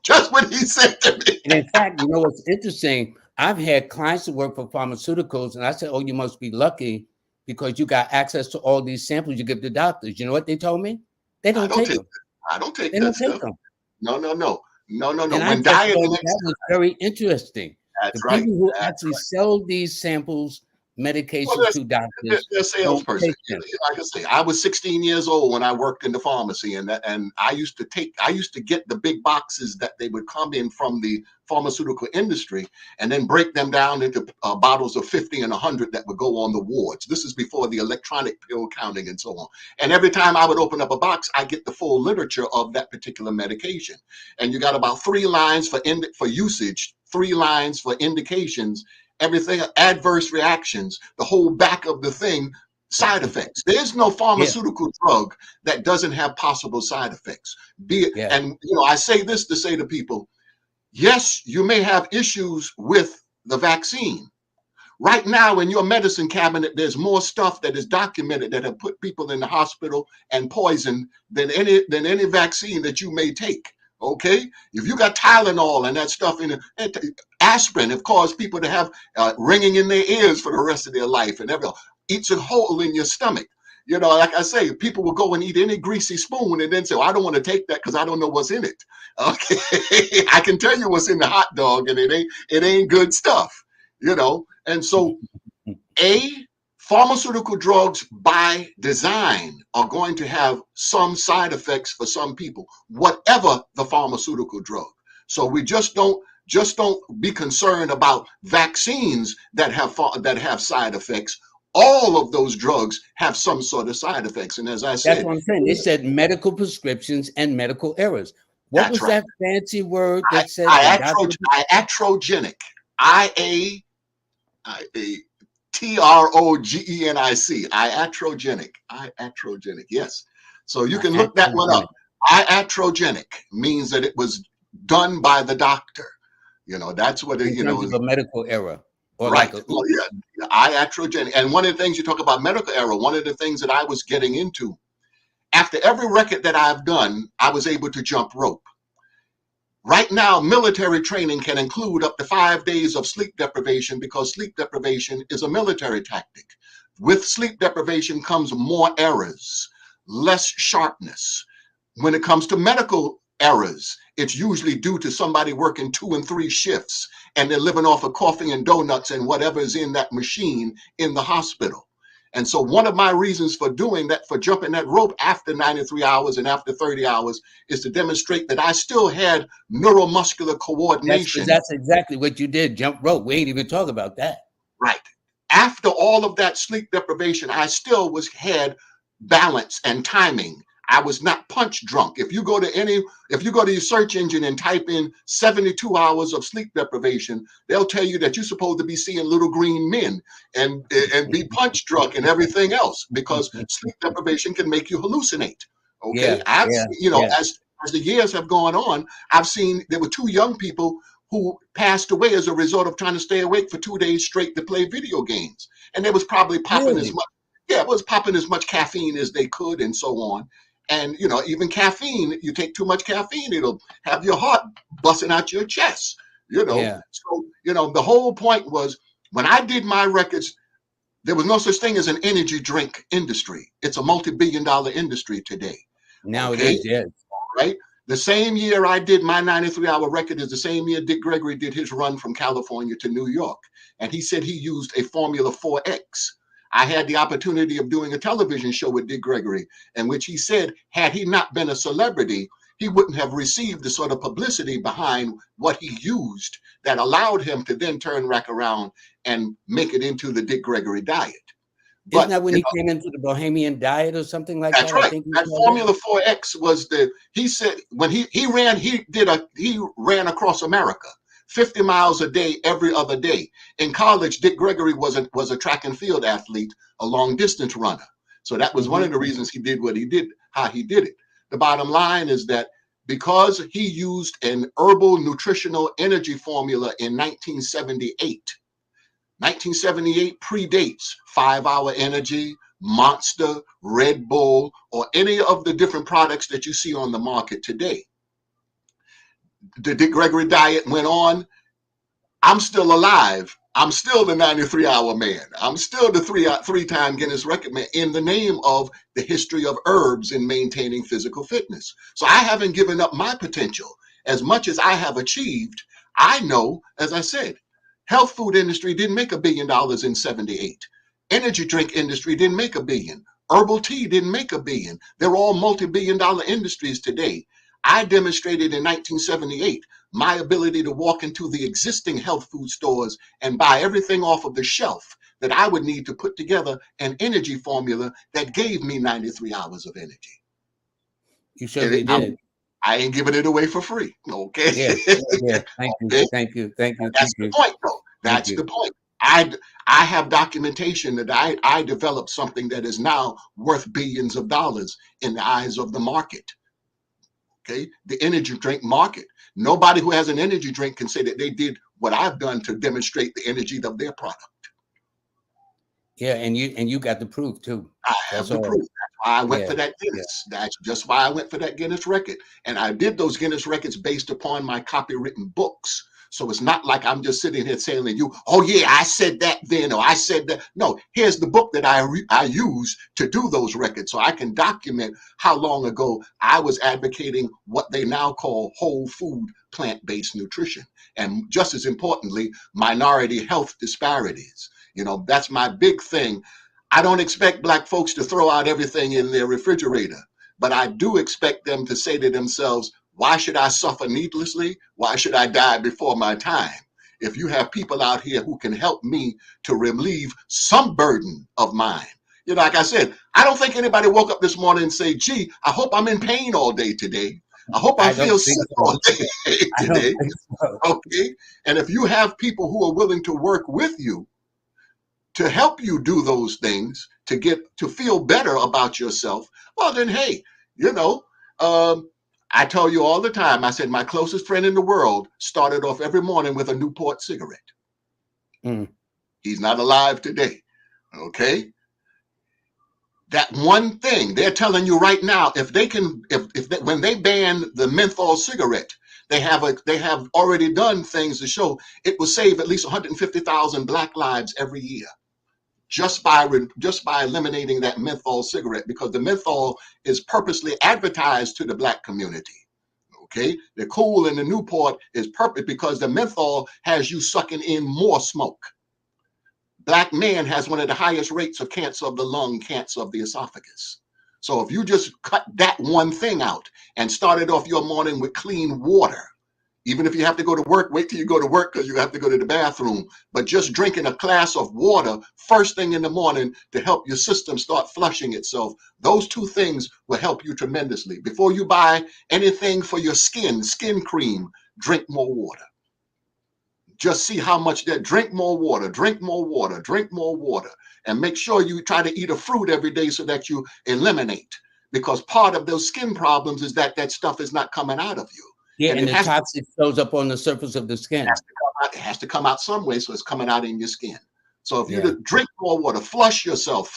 Just what he said to me. And in fact, you know what's interesting? I've had clients who work for pharmaceuticals, and I said, "Oh, you must be lucky because you got access to all these samples you give to doctors." You know what they told me? They I don't don't take take them. that. I don't take They that don't take stuff. them. No, no, no. No, no, no. And I When just diet thought and that was very interesting. The that's right. people who That's actually sell these samples, Well, medications to doctors, they're a don't salesperson. take them. Like I say, I was 16 years old when I worked in the pharmacy, and I used to get the big boxes that they would come in from the pharmaceutical industry, and then break them down into bottles of 50 and 100 that would go on the wards. This is before the electronic pill counting and so on. And every time I would open up a box, I get the full literature of that particular medication. And you got about 3 lines for usage, 3 lines for indications, everything, adverse reactions, the whole back of the thing, side effects. There's no Yeah, pharmaceutical drug that doesn't have possible side effects. Be it, yeah. and I say this to say to people, yes, you may have issues with the vaccine. Right now in your medicine cabinet, there's more stuff that is documented that have put people in the hospital and poisoned than any vaccine that you may take. Okay, if you got Tylenol and that stuff in it, aspirin have caused people to have ringing in their ears for the rest of their life, and everything eats a hole in your stomach. Like I say, people will go and eat any greasy spoon and then say, well, "I don't want to take that because I don't know what's in it." Okay, I can tell you what's in the hot dog, and it ain't good stuff. And so pharmaceutical drugs by design are going to have some side effects for some people, whatever the pharmaceutical drug. So we just don't be concerned about vaccines that have side effects. All of those drugs have some sort of side effects. And as I That's said, what I'm saying. They said medical prescriptions and medical errors. What that's was right. that fancy word I, that said the doctor? iatrogenic, Trogenic, iatrogenic. Yes. So you can look that one up. Iatrogenic. Iatrogenic means that it was done by the doctor. That's what it, In terms of a medical error or like right. a Well, oops. yeah, iatrogenic. And one of the things you talk about medical error, one of the things that I was getting into after every record that I've done, I was able to jump rope. Right now, military training can include up to 5 days of sleep deprivation because sleep deprivation is a military tactic. With sleep deprivation comes more errors, less sharpness. When it comes to medical errors, it's usually due to somebody working 2 and 3 shifts and they're living off of coffee and donuts and whatever is in that machine in the hospital. And so one of my reasons for doing that, for jumping that rope after 93 hours and after 30 hours, is to demonstrate that I still had neuromuscular coordination. That's exactly what you did. Jump rope. We ain't even talk about that. Right. After all of that sleep deprivation, I still had balance and timing. I was not punch drunk. If you go to your search engine and type in 72 hours of sleep deprivation, they'll tell you that you're supposed to be seeing little green men and be punch drunk and everything else, because sleep deprivation can make you hallucinate. Okay. Yeah, yeah, yeah. As the years have gone on, I've seen there were 2 young people who passed away as a result of trying to stay awake for 2 days straight to play video games. And they was probably popping Really? as much caffeine as they could and so on. And even caffeine, you take too much caffeine, it'll have your heart busting out your chest. Yeah. So the whole point was, when I did my records, There was no such thing as an energy drink industry. It's a multi-billion-dollar industry today. Okay, Nowadays, yes. right? The same year I did my 93-hour record is the same year Dick Gregory did his run from California to New York. And he said he used a Formula 4X. I had the opportunity of doing a television show with Dick Gregory, in which he said, had he not been a celebrity, he wouldn't have received the sort of publicity behind what he used that allowed him to then turn back around and make it into the Dick Gregory diet. Isn't But that when he came into the Bohemian diet or something like that's that? I right. think That Formula 4X was he said when he ran across America 50 miles a day, every other day. In college, Dick Gregory was a track and field athlete, a long distance runner. So that was one of the reasons he did what he did, how he did it. The bottom line is that because he used an herbal nutritional energy formula in 1978, 1978 predates 5-Hour Energy, Monster, Red Bull, or any of the different products that you see on the market today. The Dick Gregory diet went on. I'm still alive. I'm still the 93-hour man. I'm still the three-time Guinness Record man in the name of the history of herbs in maintaining physical fitness. So I haven't given up my potential. As much as I have achieved, I know, as I said, health food industry didn't make $1 billion in 78. Energy drink industry didn't make $1 billion. Herbal tea didn't make $1 billion. They're all multi-billion-dollar industries today. I demonstrated in 1978 my ability to walk into the existing health food stores and buy everything off of the shelf that I would need to put together an energy formula that gave me 93 hours of energy. You certainly did. I ain't giving it away for free. Okay. Yeah. Yeah. Thank you. Okay? Thank you. Thank you. That's the point, though. That's the point. I have documentation that I developed something that is now worth billions of dollars in the eyes of the market. Okay, the energy drink market. Nobody who has an energy drink can say that they did what I've done to demonstrate the energy of their product. Yeah, and you got the proof too. I have the proof. That's why I went for that Guinness. That's just why I went for that Guinness record. And I did those Guinness records based upon my copywritten books. So it's not like I'm just sitting here telling you, oh yeah, I said that then, or I said that. No, here's the book that I use to do those records. So I can document how long ago I was advocating what they now call whole food plant-based nutrition. And just as importantly, minority health disparities. You know, that's my big thing. I don't expect Black folks to throw out everything in their refrigerator, but I do expect them to say to themselves, why should I suffer needlessly? Why should I die before my time? If you have people out here who can help me to relieve some burden of mine. You know, like I said, I don't think anybody woke up this morning and say, gee, I hope I'm in pain all day today. I hope I feel sick all day today. Okay. And if you have people who are willing to work with you to help you do those things, to feel better about yourself, well, then, hey, you know, I tell you all the time, I said, my closest friend in the world started off every morning with a Newport cigarette. He's not alive today. Okay. That one thing they're telling you right now, if they can, when they ban the menthol cigarette, they have already done things to show it will save at least 150,000 Black lives every year. Just by eliminating that menthol cigarette, because the menthol is purposely advertised to the Black community. Okay, the cool in the Newport is perfect because the menthol has you sucking in more smoke. Black man has one of the highest rates of cancer of the lung, cancer of the esophagus. So if you just cut that one thing out and started off your morning with clean water, even if you have to go to work, wait till you go to work because you have to go to the bathroom. But just drinking a glass of water first thing in the morning to help your system start flushing itself, those two things will help you tremendously. Before you buy anything for your skin cream, drink more water. Just see how much that, drink more water, drink more water, drink more water. And make sure you try to eat a fruit every day so that you eliminate. Because part of those skin problems is that stuff is not coming out of you. Yeah, and the toxic shows up on the surface of the skin. It has to come out some way, so it's coming out in your skin. So if you drink more water, flush yourself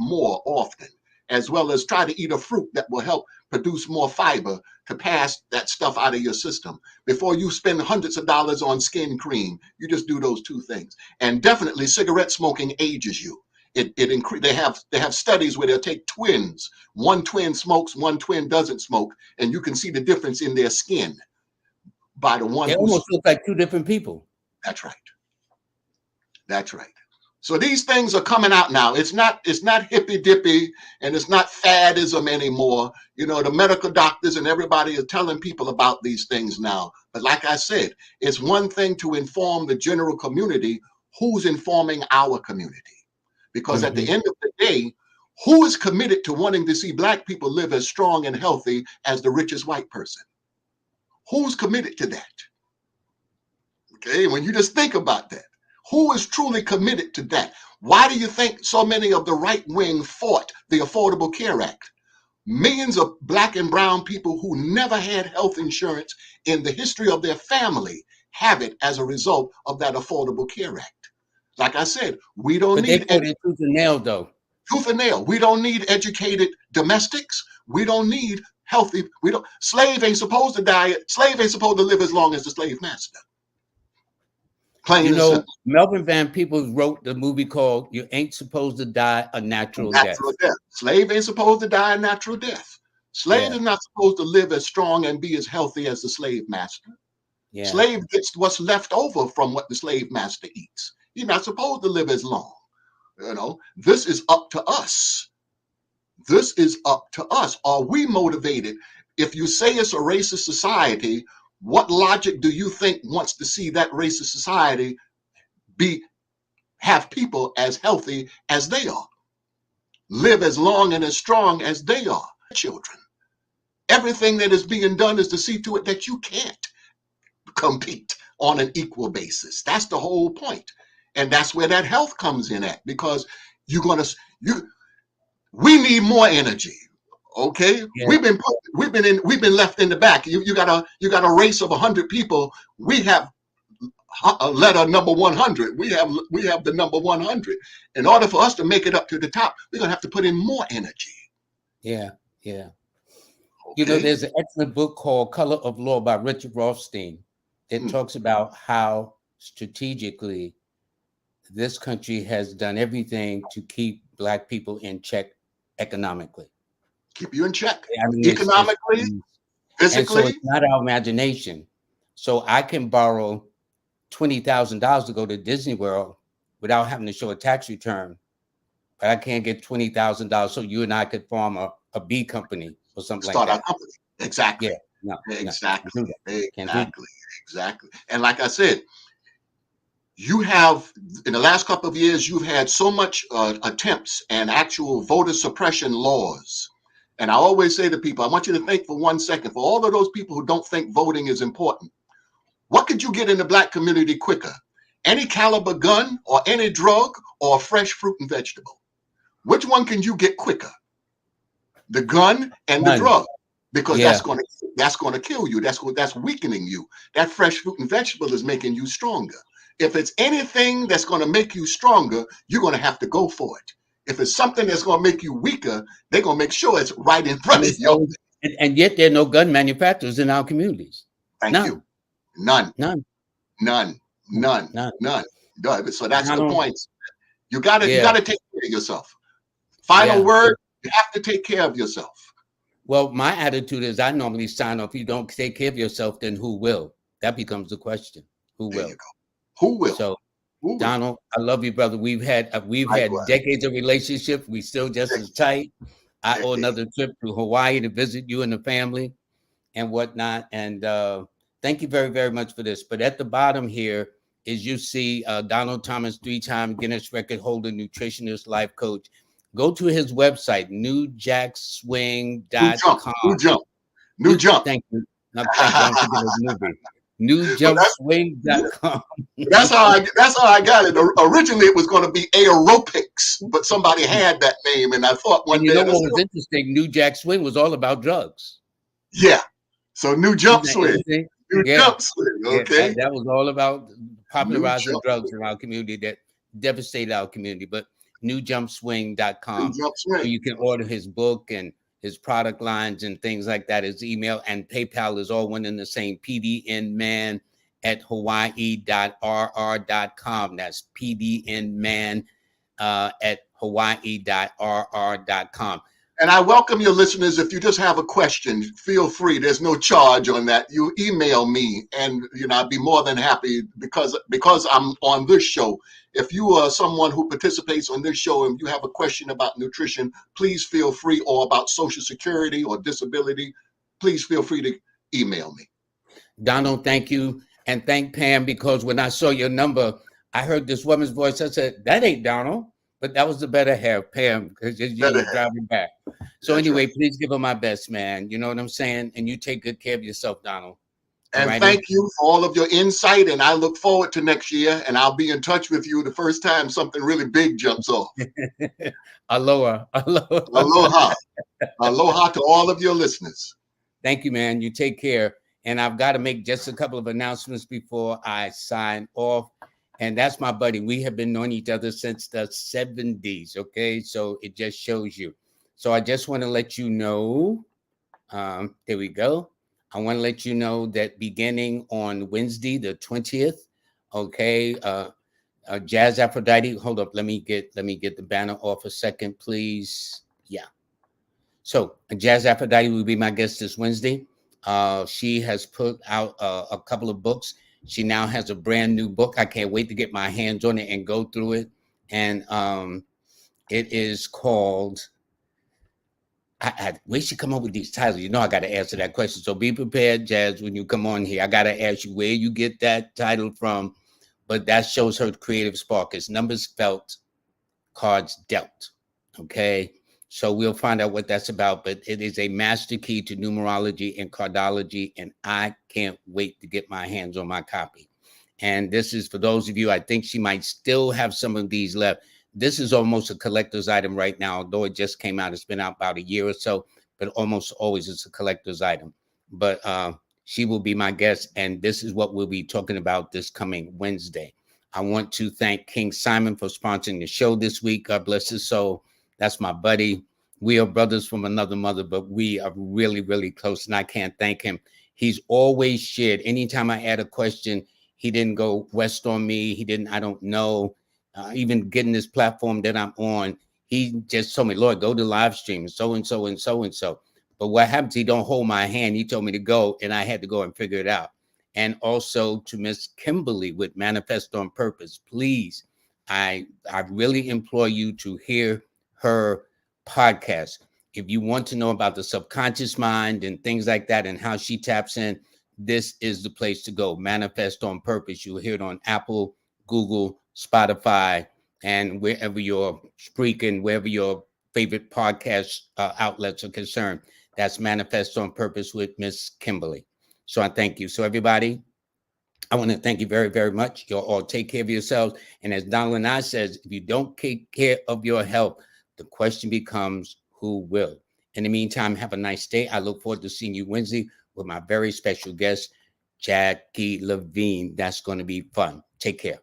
more often. as well as try to eat a fruit that will help produce more fiber to pass that stuff out of your system. Before you spend hundreds of dollars on skin cream, you just do those two things. And definitely cigarette smoking ages you. They have studies where they'll take twins. One twin smokes, one twin doesn't smoke, and you can see the difference in their skin by the one They who almost look like two different people. That's right. That's right. So these things are coming out now. It's not hippy dippy and it's not faddism anymore. You know, the medical doctors and everybody is telling people about these things now. But like I said, it's one thing to inform the general community. Who's informing our community? Because at the end of the day, who is committed to wanting to see Black people live as strong and healthy as the richest white person? Who's committed to that? Okay, when you just think about that, who is truly committed to that? Why do you think so many of the right wing fought the Affordable Care Act? Millions of Black and brown people who never had health insurance in the history of their family have it as a result of that Affordable Care Act. Like I said, we don't need tooth and nail, though. Tooth and nail. We don't need educated domestics. We don't need healthy. Slave ain't supposed to die. Slave ain't supposed to live as long as the slave master. You know, Melvin Van Peebles wrote the movie called "You Ain't Supposed to Die a Natural Death." Slave ain't supposed to die a natural death. Slave is not supposed to live as strong and be as healthy as the slave master. Slave gets what's left over from what the slave master eats. You're not supposed to live as long. You know, this is up to us. This is up to us. Are we motivated? If you say it's a racist society, what logic do you think wants to see that racist society have people as healthy as they are, live as long and as strong as they are? Children. Everything that is being done is to see to it that you can't compete on an equal basis. That's the whole point. And that's where that health comes in at, because we need more energy. Okay, we've been left in the back. You got a race of 100 people. We have a letter number 100. We have the number 100. In order for us to make it up to the top, we're gonna have to put in more energy. Yeah. Okay. You know, there's an excellent book called Color of Law by Richard Rothstein. It talks about how strategically this country has done everything to keep Black people in check economically. Keep you in check. I mean, economically, physically. And so it's not our imagination. So I can borrow $20,000 to go to Disney World without having to show a tax return, but I can't get $20,000 so you and I could form a B company or something like that. Start our company. Exactly. Yeah. Exactly. Exactly. And like I said, you have, in the last couple of years, you've had so much attempts and actual voter suppression laws. And I always say to people, I want you to think for 1 second, for all of those people who don't think voting is important, what could you get in the Black community quicker? Any caliber gun or any drug or fresh fruit and vegetable? Which one can you get quicker? The gun and the drug, because that's going to kill you. That's weakening you. That fresh fruit and vegetable is making you stronger. If it's anything that's going to make you stronger, you're going to have to go for it. If it's something that's going to make you weaker, they're going to make sure it's right in front of you. And yet there are no gun manufacturers in our communities. Thank you. None. So that's the point. You got to take care of yourself. Final word, you have to take care of yourself. Well, my attitude is I normally sign off. If you don't take care of yourself, then who will? That becomes the question. Who will? There you go. Who will? So, Donald, I love you, brother. We've had decades of relationship. We still just as tight. I owe another trip to Hawaii to visit you and the family and whatnot. And thank you very, very much for this. But at the bottom here is you see Donald Thomas, 3-time Guinness Record holder, nutritionist, life coach. Go to his website, newjackswing.com. New jump. Thank you. Newjumpswing.com. That's how I got it. Originally, it was going to be aerobics, but somebody had that name, and I thought one day. You know what was interesting? New Jack Swing was all about drugs. Yeah. So New Jump Swing. Jump Swing. Okay. That was all about popularizing drugs in our community that devastated our community. But newjumpswing.com. Jump So swing. you can order his book and his product lines and things like that. His email and PayPal is all one and the same. pdnman@hawaii.rr.com. That's pdnman at hawaii.rr.com. And I welcome your listeners. If you just have a question, feel free. There's no charge on that. You email me, and I'd be more than happy because I'm on this show. If you are someone who participates on this show and you have a question about nutrition, please feel free, or about Social Security or disability, please feel free to email me. Donald, thank you. And thank Pam, because when I saw your number, I heard this woman's voice. I said, that ain't Donald. But that was the better half, Pam, because you were driving back. So That's anyway, right. please give her my best, man. You know what I'm saying? And you take good care of yourself, Donald. And thank you for all of your insight. And I look forward to next year. And I'll be in touch with you the first time something really big jumps off. Aloha. Aloha. Aloha. Aloha to all of your listeners. Thank you, man. You take care. And I've got to make just a couple of announcements before I sign off. And that's my buddy. We have been knowing each other since the 70s. Okay. So it just shows you. So I just want to let you know. There we go. I want to let you know that beginning on Wednesday, the 20th. Okay. Jazz Aphrodite. Hold up. Let me get the banner off a second, please. Yeah. So Jazz Aphrodite will be my guest this Wednesday. She has put out a couple of books. She now has a brand new book. I can't wait to get my hands on it and go through it. And it is called, where she come up with these titles? You know, I got to answer that question. So be prepared, Jazz, when you come on here. I got to ask you where you get that title from. But that shows her creative spark. It's numbers felt, cards dealt. Okay. So we'll find out what that's about, but it is a master key to numerology and cardology, and I can't wait to get my hands on my copy. And this is for those of you, I think she might still have some of these left. This is almost a collector's item right now, although it just came out. It's been out about a year or so, but almost always it's a collector's item. But she will be my guest, and this is what we'll be talking about this coming Wednesday. I want to thank King Simon for sponsoring the show this week. God bless his soul. That's my buddy. We are brothers from another mother, but we are really, really close, and I can't thank him. He's always shared. Anytime I add a question, he didn't go west on me. He didn't, I don't know. Even getting this platform that I'm on, he just told me, Lord, go to live stream, so-and-so and so-and-so. But what happens, he don't hold my hand. He told me to go, and I had to go and figure it out. And also to Miss Kimberly with Manifest on Purpose. Please, I really implore you to hear her podcast. If you want to know about the subconscious mind and things like that and how she taps in, this is the place to go. Manifest on Purpose. You'll hear it on Apple, Google, Spotify, and wherever you're speaking, wherever your favorite podcast outlets are concerned. That's Manifest on Purpose with Miss Kimberly. So I thank you. So everybody, I want to thank you very, very much. You'll all take care of yourselves. And as Donald and I says, if you don't take care of your health, the question becomes, who will? In the meantime, have a nice day. I look forward to seeing you Wednesday with my very special guest, Jackie Levine. That's going to be fun. Take care.